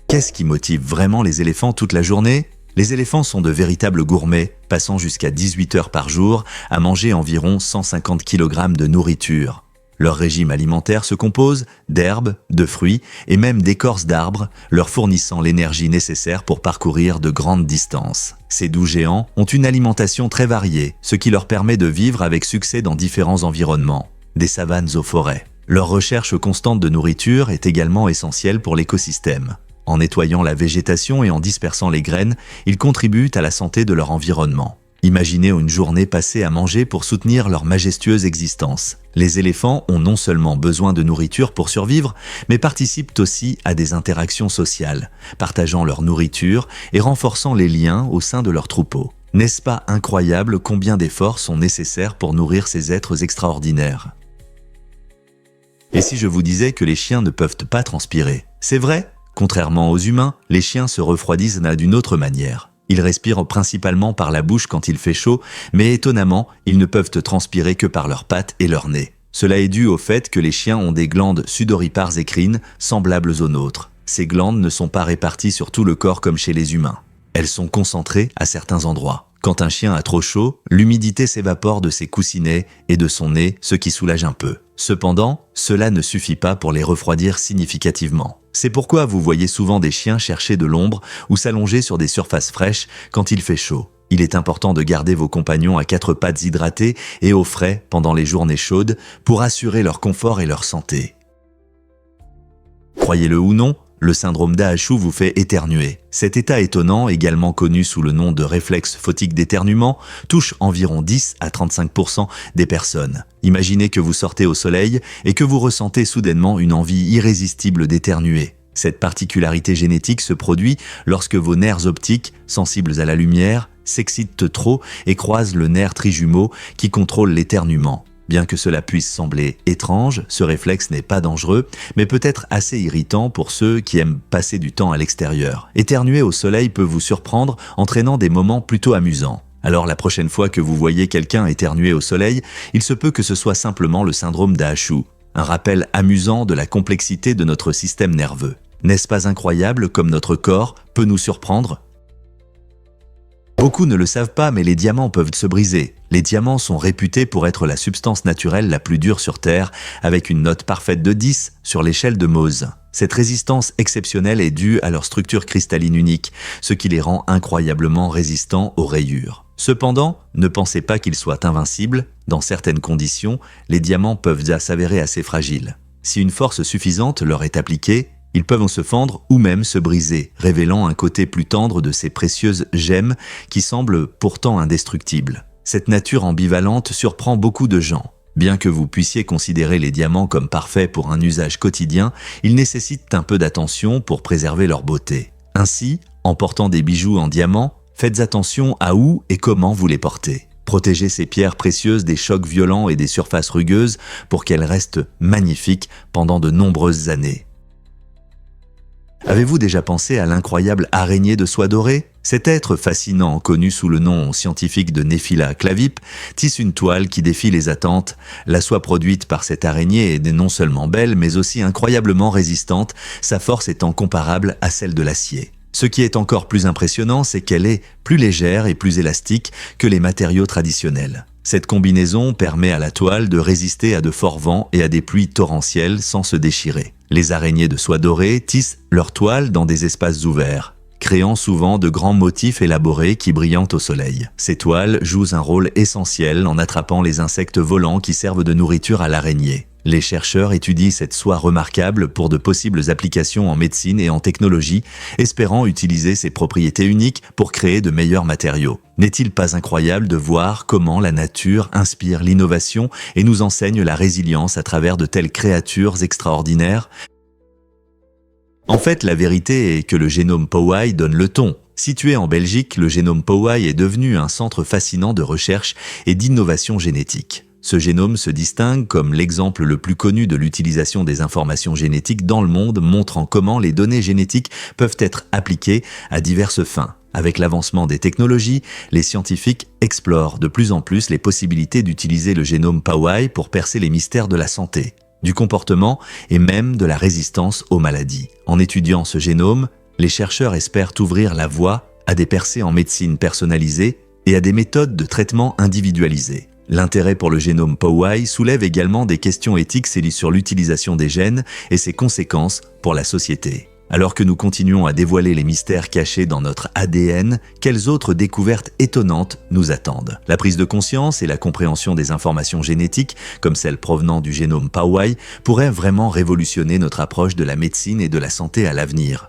[SPEAKER 1] Qu'est-ce qui motive vraiment les éléphants toute la journée ? Les éléphants sont de véritables gourmets, passant jusqu'à 18 heures par jour à manger environ 150 kg de nourriture. Leur régime alimentaire se compose d'herbes, de fruits et même d'écorces d'arbres, leur fournissant l'énergie nécessaire pour parcourir de grandes distances. Ces doux géants ont une alimentation très variée, ce qui leur permet de vivre avec succès dans différents environnements, des savanes aux forêts. Leur recherche constante de nourriture est également essentielle pour l'écosystème. En nettoyant la végétation et en dispersant les graines, ils contribuent à la santé de leur environnement. Imaginez une journée passée à manger pour soutenir leur majestueuse existence. Les éléphants ont non seulement besoin de nourriture pour survivre, mais participent aussi à des interactions sociales, partageant leur nourriture et renforçant les liens au sein de leur troupeau. N'est-ce pas incroyable combien d'efforts sont nécessaires pour nourrir ces êtres extraordinaires ? Et si je vous disais que les chiens ne peuvent pas transpirer ? C'est vrai ? Contrairement aux humains, les chiens se refroidissent d'une autre manière. Ils respirent principalement par la bouche quand il fait chaud, mais étonnamment, ils ne peuvent transpirer que par leurs pattes et leur nez. Cela est dû au fait que les chiens ont des glandes sudoripares écrines semblables aux nôtres. Ces glandes ne sont pas réparties sur tout le corps comme chez les humains. Elles sont concentrées à certains endroits. Quand un chien a trop chaud, l'humidité s'évapore de ses coussinets et de son nez, ce qui soulage un peu. Cependant, cela ne suffit pas pour les refroidir significativement. C'est pourquoi vous voyez souvent des chiens chercher de l'ombre ou s'allonger sur des surfaces fraîches quand il fait chaud. Il est important de garder vos compagnons à 4 pattes hydratés et au frais pendant les journées chaudes pour assurer leur confort et leur santé. Croyez-le ou non, le syndrome d'AHU vous fait éternuer. Cet état étonnant, également connu sous le nom de réflexe photique d'éternuement, touche environ 10 à 35% des personnes. Imaginez que vous sortez au soleil et que vous ressentez soudainement une envie irrésistible d'éternuer. Cette particularité génétique se produit lorsque vos nerfs optiques, sensibles à la lumière, s'excitent trop et croisent le nerf trijumeau qui contrôle l'éternuement. Bien que cela puisse sembler étrange, ce réflexe n'est pas dangereux, mais peut être assez irritant pour ceux qui aiment passer du temps à l'extérieur. Éternuer au soleil peut vous surprendre, entraînant des moments plutôt amusants. Alors la prochaine fois que vous voyez quelqu'un éternuer au soleil, il se peut que ce soit simplement le syndrome d'Aashou, un rappel amusant de la complexité de notre système nerveux. N'est-ce pas incroyable comme notre corps peut nous surprendre ? Beaucoup ne le savent pas, mais les diamants peuvent se briser. Les diamants sont réputés pour être la substance naturelle la plus dure sur Terre, avec une note parfaite de 10 sur l'échelle de Mohs. Cette résistance exceptionnelle est due à leur structure cristalline unique, ce qui les rend incroyablement résistants aux rayures. Cependant, ne pensez pas qu'ils soient invincibles. Dans certaines conditions, les diamants peuvent s'avérer assez fragiles. Si une force suffisante leur est appliquée, ils peuvent se fendre ou même se briser, révélant un côté plus tendre de ces précieuses gemmes qui semblent pourtant indestructibles. Cette nature ambivalente surprend beaucoup de gens. Bien que vous puissiez considérer les diamants comme parfaits pour un usage quotidien, ils nécessitent un peu d'attention pour préserver leur beauté. Ainsi, en portant des bijoux en diamant, faites attention à où et comment vous les portez. Protégez ces pierres précieuses des chocs violents et des surfaces rugueuses pour qu'elles restent magnifiques pendant de nombreuses années. Avez-vous déjà pensé à l'incroyable araignée de soie dorée ? Cet être fascinant, connu sous le nom scientifique de Nephila clavip, tisse une toile qui défie les attentes. La soie produite par cette araignée est non seulement belle, mais aussi incroyablement résistante, sa force étant comparable à celle de l'acier. Ce qui est encore plus impressionnant, c'est qu'elle est plus légère et plus élastique que les matériaux traditionnels. Cette combinaison permet à la toile de résister à de forts vents et à des pluies torrentielles sans se déchirer. Les araignées de soie dorée tissent leur toile dans des espaces ouverts, créant souvent de grands motifs élaborés qui brillent au soleil. Ces toiles jouent un rôle essentiel en attrapant les insectes volants qui servent de nourriture à l'araignée. Les chercheurs étudient cette soie remarquable pour de possibles applications en médecine et en technologie, espérant utiliser ses propriétés uniques pour créer de meilleurs matériaux. N'est-il pas incroyable de voir comment la nature inspire l'innovation et nous enseigne la résilience à travers de telles créatures extraordinaires ? En fait, la vérité est que le génome Powai donne le ton. Situé en Belgique, le génome Powai est devenu un centre fascinant de recherche et d'innovation génétique. Ce génome se distingue comme l'exemple le plus connu de l'utilisation des informations génétiques dans le monde, montrant comment les données génétiques peuvent être appliquées à diverses fins. Avec l'avancement des technologies, les scientifiques explorent de plus en plus les possibilités d'utiliser le génome Powai pour percer les mystères de la santé, du comportement et même de la résistance aux maladies. En étudiant ce génome, les chercheurs espèrent ouvrir la voie à des percées en médecine personnalisée et à des méthodes de traitement individualisées. L'intérêt pour le génome Powai soulève également des questions éthiques sur l'utilisation des gènes et ses conséquences pour la société. Alors que nous continuons à dévoiler les mystères cachés dans notre ADN, quelles autres découvertes étonnantes nous attendent ? La prise de conscience et la compréhension des informations génétiques, comme celles provenant du génome Powai, pourraient vraiment révolutionner notre approche de la médecine et de la santé à l'avenir.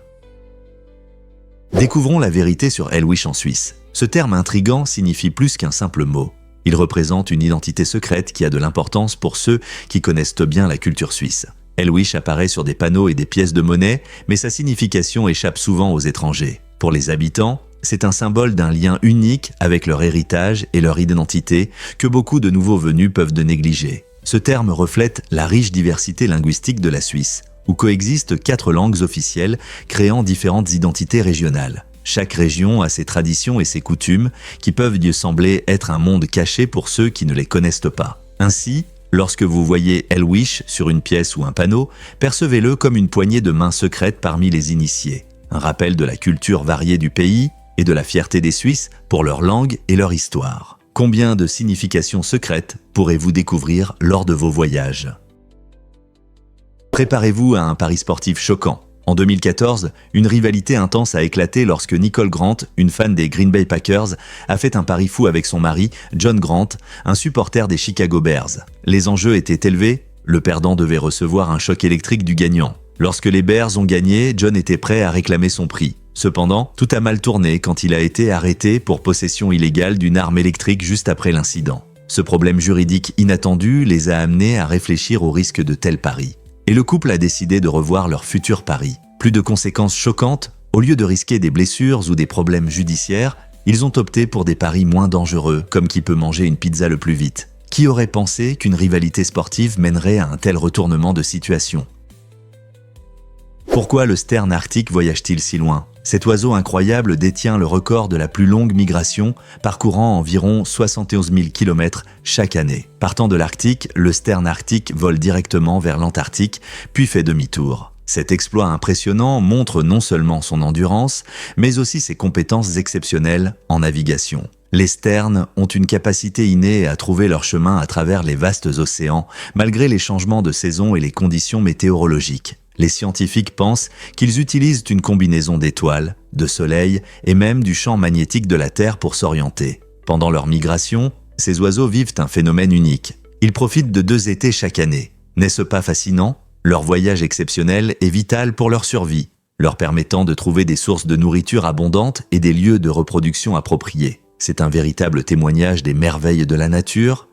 [SPEAKER 1] Découvrons la vérité sur Elwish en Suisse. Ce terme intrigant signifie plus qu'un simple mot. Il représente une identité secrète qui a de l'importance pour ceux qui connaissent bien la culture suisse. Elwish apparaît sur des panneaux et des pièces de monnaie, mais sa signification échappe souvent aux étrangers. Pour les habitants, c'est un symbole d'un lien unique avec leur héritage et leur identité que beaucoup de nouveaux venus peuvent négliger. Ce terme reflète la riche diversité linguistique de la Suisse, où coexistent 4 langues officielles créant différentes identités régionales. Chaque région a ses traditions et ses coutumes qui peuvent lui sembler être un monde caché pour ceux qui ne les connaissent pas. Ainsi, lorsque vous voyez Elwish sur une pièce ou un panneau, percevez-le comme une poignée de main secrète parmi les initiés. Un rappel de la culture variée du pays et de la fierté des Suisses pour leur langue et leur histoire. Combien de significations secrètes pourrez-vous découvrir lors de vos voyages ? Préparez-vous à un pari sportif choquant. En 2014, une rivalité intense a éclaté lorsque Nicole Grant, une fan des Green Bay Packers, a fait un pari fou avec son mari, John Grant, un supporter des Chicago Bears. Les enjeux étaient élevés, le perdant devait recevoir un choc électrique du gagnant. Lorsque les Bears ont gagné, John était prêt à réclamer son prix. Cependant, tout a mal tourné quand il a été arrêté pour possession illégale d'une arme électrique juste après l'incident. Ce problème juridique inattendu les a amenés à réfléchir au risque de tels paris. Et le couple a décidé de revoir leur futur pari. Plus de conséquences choquantes, au lieu de risquer des blessures ou des problèmes judiciaires, ils ont opté pour des paris moins dangereux, comme qui peut manger une pizza le plus vite. Qui aurait pensé qu'une rivalité sportive mènerait à un tel retournement de situation ? Pourquoi le sterne arctique voyage-t-il si loin ? Cet oiseau incroyable détient le record de la plus longue migration, parcourant environ 71 000 km chaque année. Partant de l'Arctique, le sterne arctique vole directement vers l'Antarctique, puis fait demi-tour. Cet exploit impressionnant montre non seulement son endurance, mais aussi ses compétences exceptionnelles en navigation. Les sternes ont une capacité innée à trouver leur chemin à travers les vastes océans, malgré les changements de saison et les conditions météorologiques. Les scientifiques pensent qu'ils utilisent une combinaison d'étoiles, de soleil et même du champ magnétique de la Terre pour s'orienter. Pendant leur migration, ces oiseaux vivent un phénomène unique. Ils profitent de 2 étés chaque année. N'est-ce pas fascinant ? Leur voyage exceptionnel est vital pour leur survie, leur permettant de trouver des sources de nourriture abondantes et des lieux de reproduction appropriés. C'est un véritable témoignage des merveilles de la nature.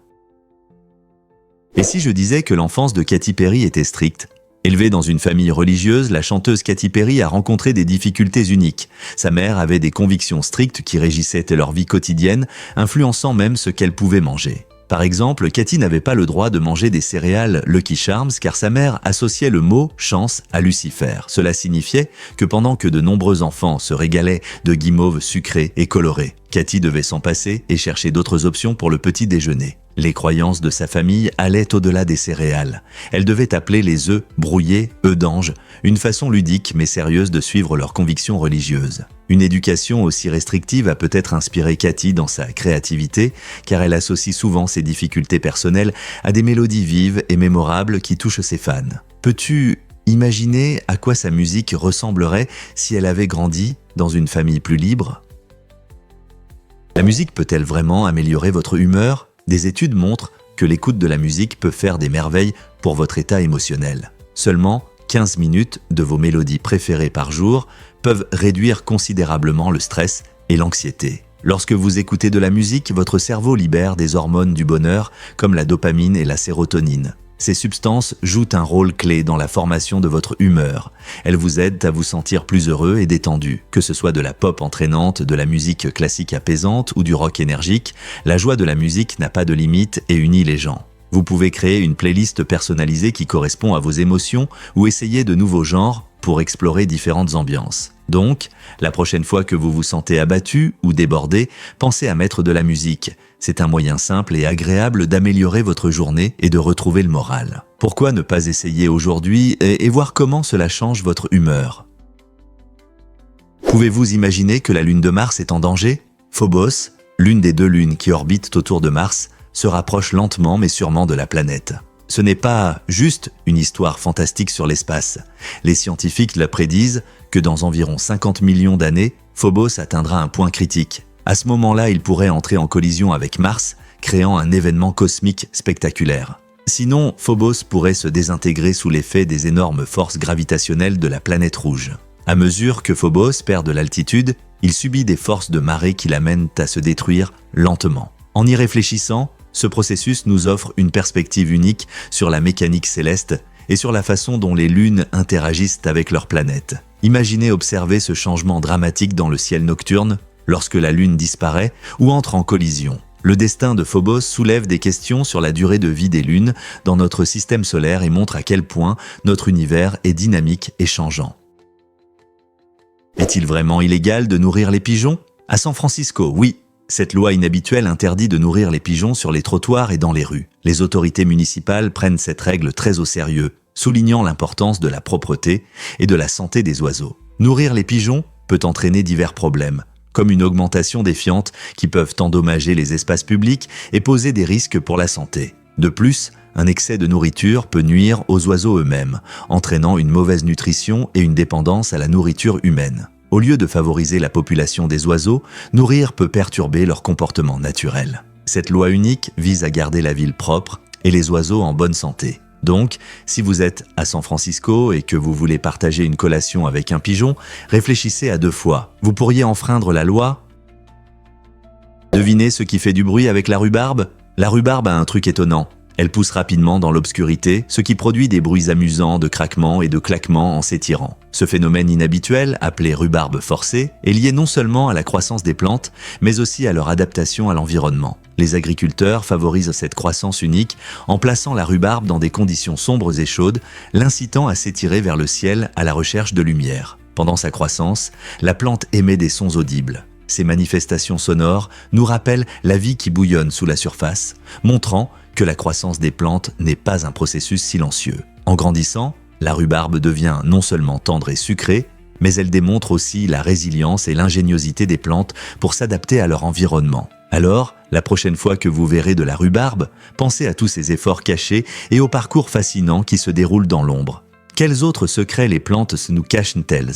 [SPEAKER 1] Et si je disais que l'enfance de Katy Perry était stricte ? Élevée dans une famille religieuse, la chanteuse Katy Perry a rencontré des difficultés uniques. Sa mère avait des convictions strictes qui régissaient leur vie quotidienne, influençant même ce qu'elle pouvait manger. Par exemple, Katy n'avait pas le droit de manger des céréales Lucky Charms car sa mère associait le mot « chance » à Lucifer. Cela signifiait que pendant que de nombreux enfants se régalaient de guimauves sucrées et colorées, Katy devait s'en passer et chercher d'autres options pour le petit déjeuner. Les croyances de sa famille allaient au-delà des céréales. Elle devait appeler les œufs brouillés œufs d'ange, une façon ludique mais sérieuse de suivre leurs convictions religieuses. Une éducation aussi restrictive a peut-être inspiré Katy dans sa créativité, car elle associe souvent ses difficultés personnelles à des mélodies vives et mémorables qui touchent ses fans. Peux-tu imaginer à quoi sa musique ressemblerait si elle avait grandi dans une famille plus libre ? La musique peut-elle vraiment améliorer votre humeur ? Des études montrent que l'écoute de la musique peut faire des merveilles pour votre état émotionnel. Seulement 15 minutes de vos mélodies préférées par jour peuvent réduire considérablement le stress et l'anxiété. Lorsque vous écoutez de la musique, votre cerveau libère des hormones du bonheur comme la dopamine et la sérotonine. Ces substances jouent un rôle clé dans la formation de votre humeur. Elles vous aident à vous sentir plus heureux et détendu. Que ce soit de la pop entraînante, de la musique classique apaisante ou du rock énergique, la joie de la musique n'a pas de limite et unit les gens. Vous pouvez créer une playlist personnalisée qui correspond à vos émotions ou essayer de nouveaux genres pour explorer différentes ambiances. Donc, la prochaine fois que vous vous sentez abattu ou débordé, pensez à mettre de la musique. C'est un moyen simple et agréable d'améliorer votre journée et de retrouver le moral. Pourquoi ne pas essayer aujourd'hui et voir comment cela change votre humeur ? Pouvez-vous imaginer que la lune de Mars est en danger ? Phobos, l'une des 2 lunes qui orbitent autour de Mars, se rapproche lentement mais sûrement de la planète. Ce n'est pas juste une histoire fantastique sur l'espace. Les scientifiques la prédisent que dans environ 50 millions d'années, Phobos atteindra un point critique. À ce moment-là, il pourrait entrer en collision avec Mars, créant un événement cosmique spectaculaire. Sinon, Phobos pourrait se désintégrer sous l'effet des énormes forces gravitationnelles de la planète rouge. À mesure que Phobos perd de l'altitude, il subit des forces de marée qui l'amènent à se détruire lentement. En y réfléchissant, ce processus nous offre une perspective unique sur la mécanique céleste et sur la façon dont les lunes interagissent avec leurs planètes. Imaginez observer ce changement dramatique dans le ciel nocturne lorsque la lune disparaît ou entre en collision. Le destin de Phobos soulève des questions sur la durée de vie des lunes dans notre système solaire et montre à quel point notre univers est dynamique et changeant. Est-il vraiment illégal de nourrir les pigeons ? À San Francisco, oui. Cette loi inhabituelle interdit de nourrir les pigeons sur les trottoirs et dans les rues. Les autorités municipales prennent cette règle très au sérieux, soulignant l'importance de la propreté et de la santé des oiseaux. Nourrir les pigeons peut entraîner divers problèmes, comme une augmentation défiante qui peuvent endommager les espaces publics et poser des risques pour la santé. De plus, un excès de nourriture peut nuire aux oiseaux eux-mêmes, entraînant une mauvaise nutrition et une dépendance à la nourriture humaine. Au lieu de favoriser la population des oiseaux, nourrir peut perturber leur comportement naturel. Cette loi unique vise à garder la ville propre et les oiseaux en bonne santé. Donc, si vous êtes à San Francisco et que vous voulez partager une collation avec un pigeon, réfléchissez à 2 fois. Vous pourriez enfreindre la loi ? Devinez ce qui fait du bruit avec la rhubarbe ? La rhubarbe a un truc étonnant. Elle pousse rapidement dans l'obscurité, ce qui produit des bruits amusants de craquements et de claquements en s'étirant. Ce phénomène inhabituel, appelé rhubarbe forcée, est lié non seulement à la croissance des plantes, mais aussi à leur adaptation à l'environnement. Les agriculteurs favorisent cette croissance unique en plaçant la rhubarbe dans des conditions sombres et chaudes, l'incitant à s'étirer vers le ciel à la recherche de lumière. Pendant sa croissance, la plante émet des sons audibles. Ces manifestations sonores nous rappellent la vie qui bouillonne sous la surface, montrant que la croissance des plantes n'est pas un processus silencieux. En grandissant, la rhubarbe devient non seulement tendre et sucrée, mais elle démontre aussi la résilience et l'ingéniosité des plantes pour s'adapter à leur environnement. Alors, la prochaine fois que vous verrez de la rhubarbe, pensez à tous ces efforts cachés et au parcours fascinant qui se déroule dans l'ombre. Quels autres secrets les plantes nous cachent-elles ?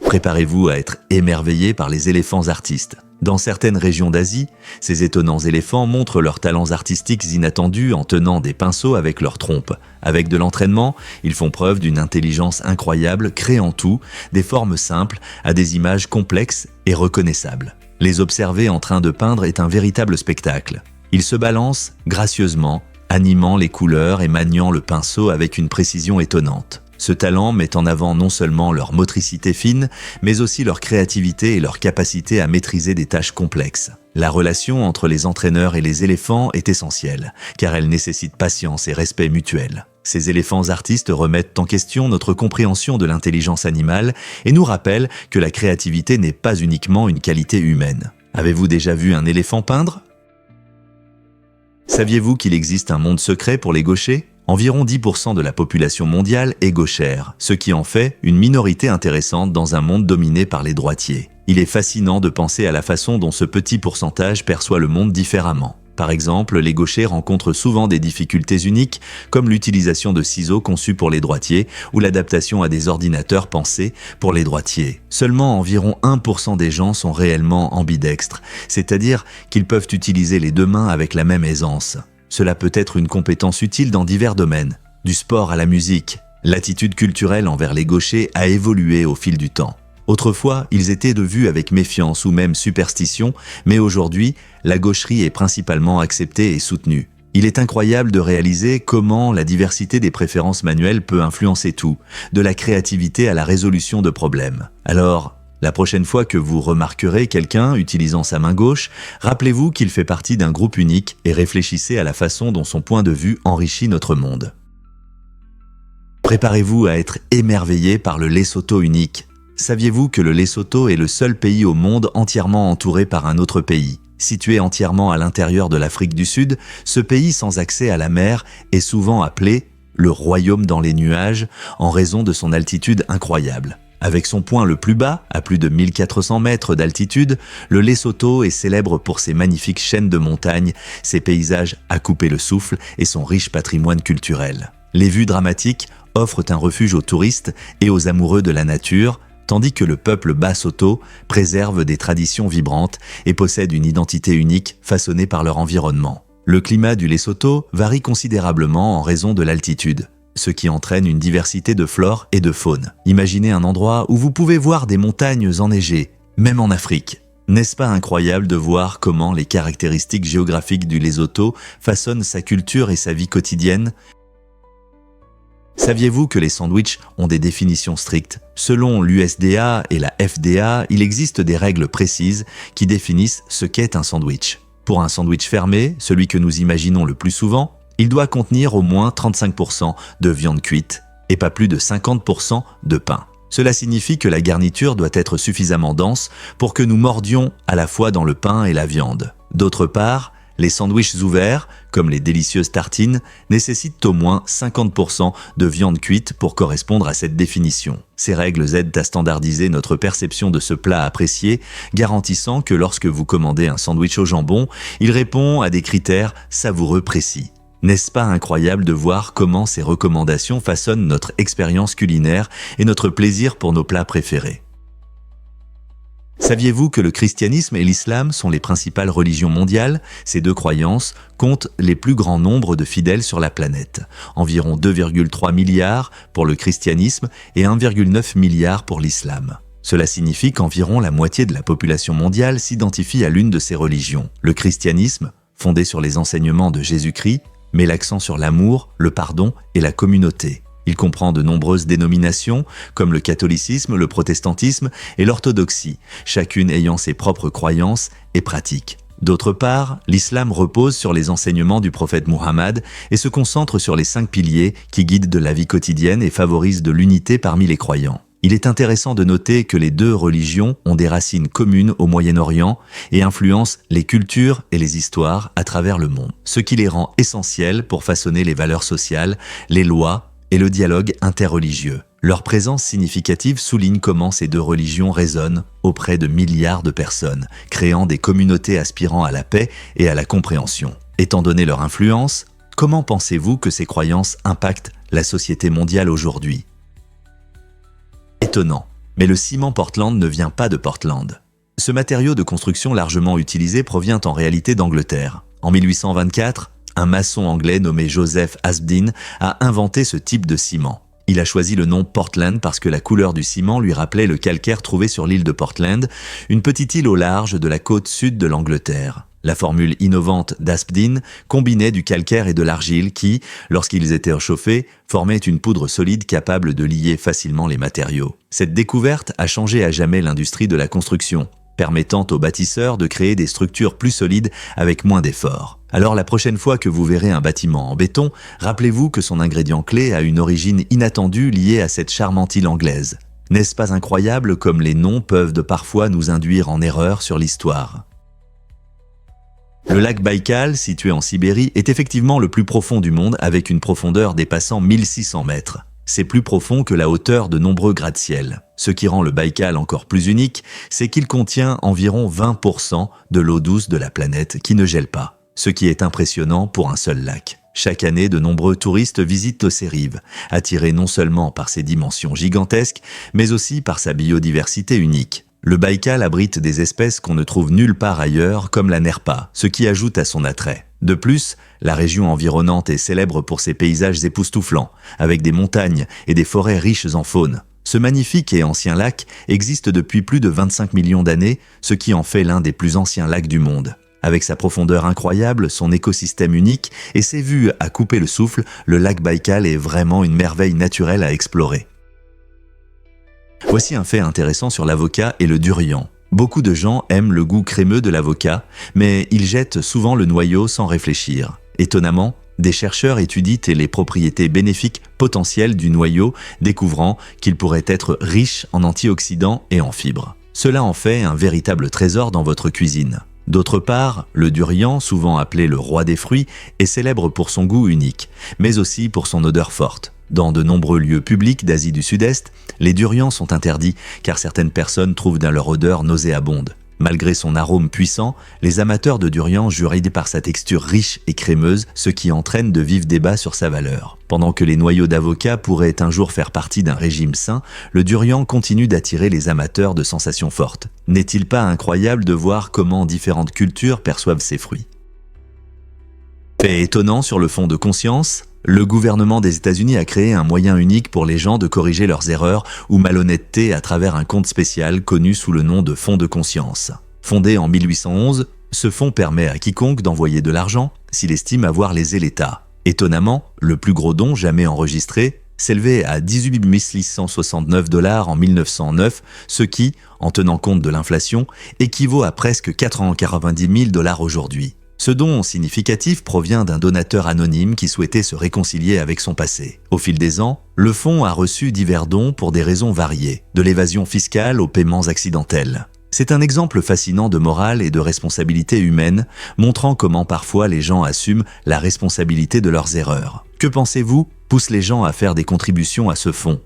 [SPEAKER 1] Préparez-vous à être émerveillé par les éléphants artistes. Dans certaines régions d'Asie, ces étonnants éléphants montrent leurs talents artistiques inattendus en tenant des pinceaux avec leurs trompes. Avec de l'entraînement, ils font preuve d'une intelligence incroyable, créant tout, des formes simples à des images complexes et reconnaissables. Les observer en train de peindre est un véritable spectacle. Ils se balancent gracieusement, animant les couleurs et maniant le pinceau avec une précision étonnante. Ce talent met en avant non seulement leur motricité fine, mais aussi leur créativité et leur capacité à maîtriser des tâches complexes. La relation entre les entraîneurs et les éléphants est essentielle, car elle nécessite patience et respect mutuel. Ces éléphants artistes remettent en question notre compréhension de l'intelligence animale et nous rappellent que la créativité n'est pas uniquement une qualité humaine. Avez-vous déjà vu un éléphant peindre ? Saviez-vous qu'il existe un monde secret pour les gauchers ? Environ 10% de la population mondiale est gauchère, ce qui en fait une minorité intéressante dans un monde dominé par les droitiers. Il est fascinant de penser à la façon dont ce petit pourcentage perçoit le monde différemment. Par exemple, les gauchers rencontrent souvent des difficultés uniques, comme l'utilisation de ciseaux conçus pour les droitiers ou l'adaptation à des ordinateurs pensés pour les droitiers. Seulement environ 1% des gens sont réellement ambidextres, c'est-à-dire qu'ils peuvent utiliser les deux mains avec la même aisance. Cela peut être une compétence utile dans divers domaines, du sport à la musique. L'attitude culturelle envers les gauchers a évolué au fil du temps. Autrefois, ils étaient vus avec méfiance ou même superstition, mais aujourd'hui, la gaucherie est principalement acceptée et soutenue. Il est incroyable de réaliser comment la diversité des préférences manuelles peut influencer tout, de la créativité à la résolution de problèmes. Alors, la prochaine fois que vous remarquerez quelqu'un utilisant sa main gauche, rappelez-vous qu'il fait partie d'un groupe unique et réfléchissez à la façon dont son point de vue enrichit notre monde. Préparez-vous à être émerveillé par le Lesotho unique. Saviez-vous que le Lesotho est le seul pays au monde entièrement entouré par un autre pays ? Situé entièrement à l'intérieur de l'Afrique du Sud, ce pays sans accès à la mer est souvent appelé « le royaume dans les nuages » en raison de son altitude incroyable. Avec son point le plus bas, à plus de 1400 mètres d'altitude, le Lesotho est célèbre pour ses magnifiques chaînes de montagnes, ses paysages à couper le souffle et son riche patrimoine culturel. Les vues dramatiques offrent un refuge aux touristes et aux amoureux de la nature, tandis que le peuple Basotho préserve des traditions vibrantes et possède une identité unique façonnée par leur environnement. Le climat du Lesotho varie considérablement en raison de l'altitude, ce qui entraîne une diversité de flore et de faune. Imaginez un endroit où vous pouvez voir des montagnes enneigées, même en Afrique. N'est-ce pas incroyable de voir comment les caractéristiques géographiques du Lesotho façonnent sa culture et sa vie quotidienne ? Saviez-vous que les sandwichs ont des définitions strictes ? Selon l'USDA et la FDA, il existe des règles précises qui définissent ce qu'est un sandwich. Pour un sandwich fermé, celui que nous imaginons le plus souvent, il doit contenir au moins 35% de viande cuite et pas plus de 50% de pain. Cela signifie que la garniture doit être suffisamment dense pour que nous mordions à la fois dans le pain et la viande. D'autre part, les sandwichs ouverts, comme les délicieuses tartines, nécessitent au moins 50% de viande cuite pour correspondre à cette définition. Ces règles aident à standardiser notre perception de ce plat apprécié, garantissant que lorsque vous commandez un sandwich au jambon, il répond à des critères savoureux précis. N'est-ce pas incroyable de voir comment ces recommandations façonnent notre expérience culinaire et notre plaisir pour nos plats préférés ? Saviez-vous que le christianisme et l'islam sont les principales religions mondiales ? Ces deux croyances comptent les plus grands nombres de fidèles sur la planète, environ 2,3 milliards pour le christianisme et 1,9 milliard pour l'islam. Cela signifie qu'environ la moitié de la population mondiale s'identifie à l'une de ces religions. Le christianisme, fondée sur les enseignements de Jésus-Christ, met l'accent sur l'amour, le pardon et la communauté. Il comprend de nombreuses dénominations, comme le catholicisme, le protestantisme et l'orthodoxie, chacune ayant ses propres croyances et pratiques. D'autre part, l'islam repose sur les enseignements du prophète Muhammad et se concentre sur les 5 piliers qui guident de la vie quotidienne et favorisent de l'unité parmi les croyants. Il est intéressant de noter que les deux religions ont des racines communes au Moyen-Orient et influencent les cultures et les histoires à travers le monde, ce qui les rend essentiels pour façonner les valeurs sociales, les lois et le dialogue interreligieux. Leur présence significative souligne comment ces deux religions résonnent auprès de milliards de personnes, créant des communautés aspirant à la paix et à la compréhension. Étant donné leur influence, comment pensez-vous que ces croyances impactent la société mondiale aujourd'hui ? Étonnant, mais le ciment Portland ne vient pas de Portland. Ce matériau de construction largement utilisé provient en réalité d'Angleterre. En 1824, un maçon anglais nommé Joseph Aspdin a inventé ce type de ciment. Il a choisi le nom Portland parce que la couleur du ciment lui rappelait le calcaire trouvé sur l'île de Portland, une petite île au large de la côte sud de l'Angleterre. La formule innovante d'Aspdin combinait du calcaire et de l'argile qui, lorsqu'ils étaient chauffés, formaient une poudre solide capable de lier facilement les matériaux. Cette découverte a changé à jamais l'industrie de la construction, permettant aux bâtisseurs de créer des structures plus solides avec moins d'efforts. Alors la prochaine fois que vous verrez un bâtiment en béton, rappelez-vous que son ingrédient clé a une origine inattendue liée à cette charmante île anglaise. N'est-ce pas incroyable comme les noms peuvent de parfois nous induire en erreur sur l'histoire ? Le lac Baïkal, situé en Sibérie, est effectivement le plus profond du monde avec une profondeur dépassant 1600 mètres. C'est plus profond que la hauteur de nombreux gratte-ciel. Ce qui rend le Baïkal encore plus unique, c'est qu'il contient environ 20% de l'eau douce de la planète qui ne gèle pas, ce qui est impressionnant pour un seul lac. Chaque année, de nombreux touristes visitent ses rives, attirés non seulement par ses dimensions gigantesques, mais aussi par sa biodiversité unique. Le Baïkal abrite des espèces qu'on ne trouve nulle part ailleurs, comme la nerpa, ce qui ajoute à son attrait. De plus, la région environnante est célèbre pour ses paysages époustouflants, avec des montagnes et des forêts riches en faune. Ce magnifique et ancien lac existe depuis plus de 25 millions d'années, ce qui en fait l'un des plus anciens lacs du monde. Avec sa profondeur incroyable, son écosystème unique et ses vues à couper le souffle, le lac Baïkal est vraiment une merveille naturelle à explorer. Voici un fait intéressant sur l'avocat et le durian. Beaucoup de gens aiment le goût crémeux de l'avocat, mais ils jettent souvent le noyau sans réfléchir. Étonnamment, des chercheurs étudient les propriétés bénéfiques potentielles du noyau, découvrant qu'il pourrait être riche en antioxydants et en fibres. Cela en fait un véritable trésor dans votre cuisine. D'autre part, le durian, souvent appelé le roi des fruits, est célèbre pour son goût unique, mais aussi pour son odeur forte. Dans de nombreux lieux publics d'Asie du Sud-Est, les durians sont interdits car certaines personnes trouvent dans leur odeur nauséabonde. Malgré son arôme puissant, les amateurs de durian jurent par sa texture riche et crémeuse, ce qui entraîne de vifs débats sur sa valeur. Pendant que les noyaux d'avocat pourraient un jour faire partie d'un régime sain, le durian continue d'attirer les amateurs de sensations fortes. N'est-il pas incroyable de voir comment différentes cultures perçoivent ces fruits ? Fait étonnant sur le fond de conscience, le gouvernement des États-Unis a créé un moyen unique pour les gens de corriger leurs erreurs ou malhonnêtetés à travers un compte spécial connu sous le nom de fonds de conscience. Fondé en 1811, ce fonds permet à quiconque d'envoyer de l'argent s'il estime avoir lésé l'État. Étonnamment, le plus gros don jamais enregistré s'élevait à 18 669 $ en 1909, ce qui, en tenant compte de l'inflation, équivaut à presque 490 000 $ aujourd'hui. Ce don significatif provient d'un donateur anonyme qui souhaitait se réconcilier avec son passé. Au fil des ans, le fonds a reçu divers dons pour des raisons variées, de l'évasion fiscale aux paiements accidentels. C'est un exemple fascinant de morale et de responsabilité humaine, montrant comment parfois les gens assument la responsabilité de leurs erreurs. Que pensez-vous pousse les gens à faire des contributions à ce fonds ?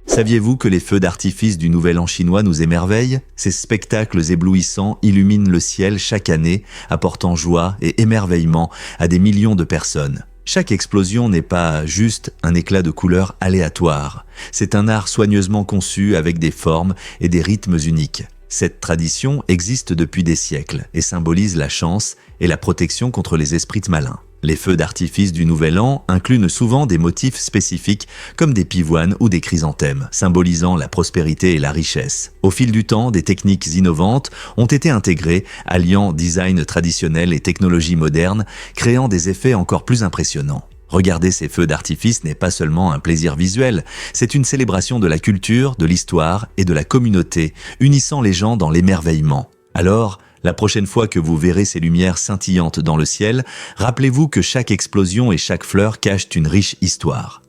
[SPEAKER 1] Saviez-vous que les feux d'artifice du Nouvel An chinois nous émerveillent ? Ces spectacles éblouissants illuminent le ciel chaque année, apportant joie et émerveillement à des millions de personnes. Chaque explosion n'est pas juste un éclat de couleurs aléatoire. C'est un art soigneusement conçu avec des formes et des rythmes uniques. Cette tradition existe depuis des siècles et symbolise la chance et la protection contre les esprits malins. Les feux d'artifice du Nouvel An incluent souvent des motifs spécifiques comme des pivoines ou des chrysanthèmes, symbolisant la prospérité et la richesse. Au fil du temps, des techniques innovantes ont été intégrées, alliant design traditionnel et technologie moderne, créant des effets encore plus impressionnants. Regarder ces feux d'artifice n'est pas seulement un plaisir visuel, c'est une célébration de la culture, de l'histoire et de la communauté, unissant les gens dans l'émerveillement. Alors, la prochaine fois que vous verrez ces lumières scintillantes dans le ciel, rappelez-vous que chaque explosion et chaque fleur cachent une riche histoire.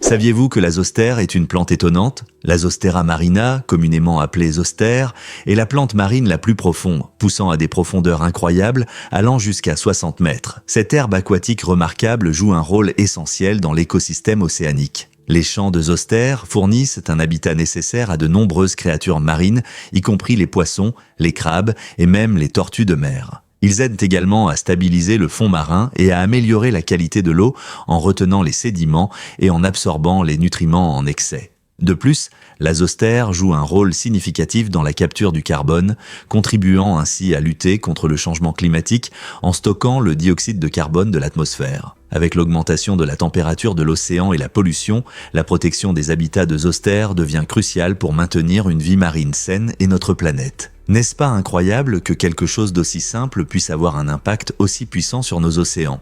[SPEAKER 1] Saviez-vous que la zostère est une plante étonnante? La Zostera marina, communément appelée zostère, est la plante marine la plus profonde, poussant à des profondeurs incroyables, allant jusqu'à 60 mètres. Cette herbe aquatique remarquable joue un rôle essentiel dans l'écosystème océanique. Les champs de zostère fournissent un habitat nécessaire à de nombreuses créatures marines, y compris les poissons, les crabes et même les tortues de mer. Ils aident également à stabiliser le fond marin et à améliorer la qualité de l'eau en retenant les sédiments et en absorbant les nutriments en excès. De plus, la zostère joue un rôle significatif dans la capture du carbone, contribuant ainsi à lutter contre le changement climatique en stockant le dioxyde de carbone de l'atmosphère. Avec l'augmentation de la température de l'océan et la pollution, la protection des habitats de zostère devient cruciale pour maintenir une vie marine saine et notre planète. N'est-ce pas incroyable que quelque chose d'aussi simple puisse avoir un impact aussi puissant sur nos océans ?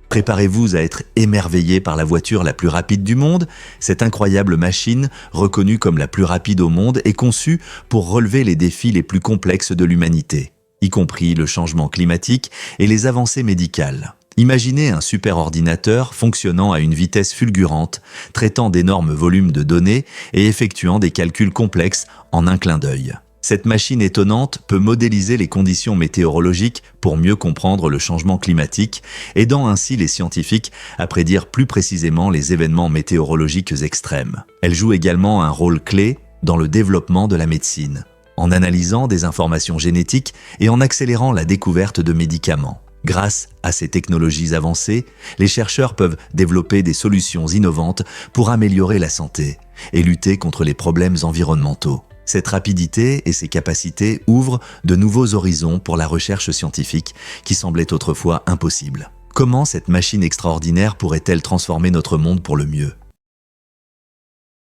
[SPEAKER 1] Préparez-vous à être émerveillé par la voiture la plus rapide du monde. Cette incroyable machine, reconnue comme la plus rapide au monde, est conçue pour relever les défis les plus complexes de l'humanité, y compris le changement climatique et les avancées médicales. Imaginez un superordinateur fonctionnant à une vitesse fulgurante, traitant d'énormes volumes de données et effectuant des calculs complexes en un clin d'œil. Cette machine étonnante peut modéliser les conditions météorologiques pour mieux comprendre le changement climatique, aidant ainsi les scientifiques à prédire plus précisément les événements météorologiques extrêmes. Elle joue également un rôle clé dans le développement de la médecine, en analysant des informations génétiques et en accélérant la découverte de médicaments. Grâce à ces technologies avancées, les chercheurs peuvent développer des solutions innovantes pour améliorer la santé et lutter contre les problèmes environnementaux. Cette rapidité et ces capacités ouvrent de nouveaux horizons pour la recherche scientifique qui semblait autrefois impossible. Comment cette machine extraordinaire pourrait-elle transformer notre monde pour le mieux ?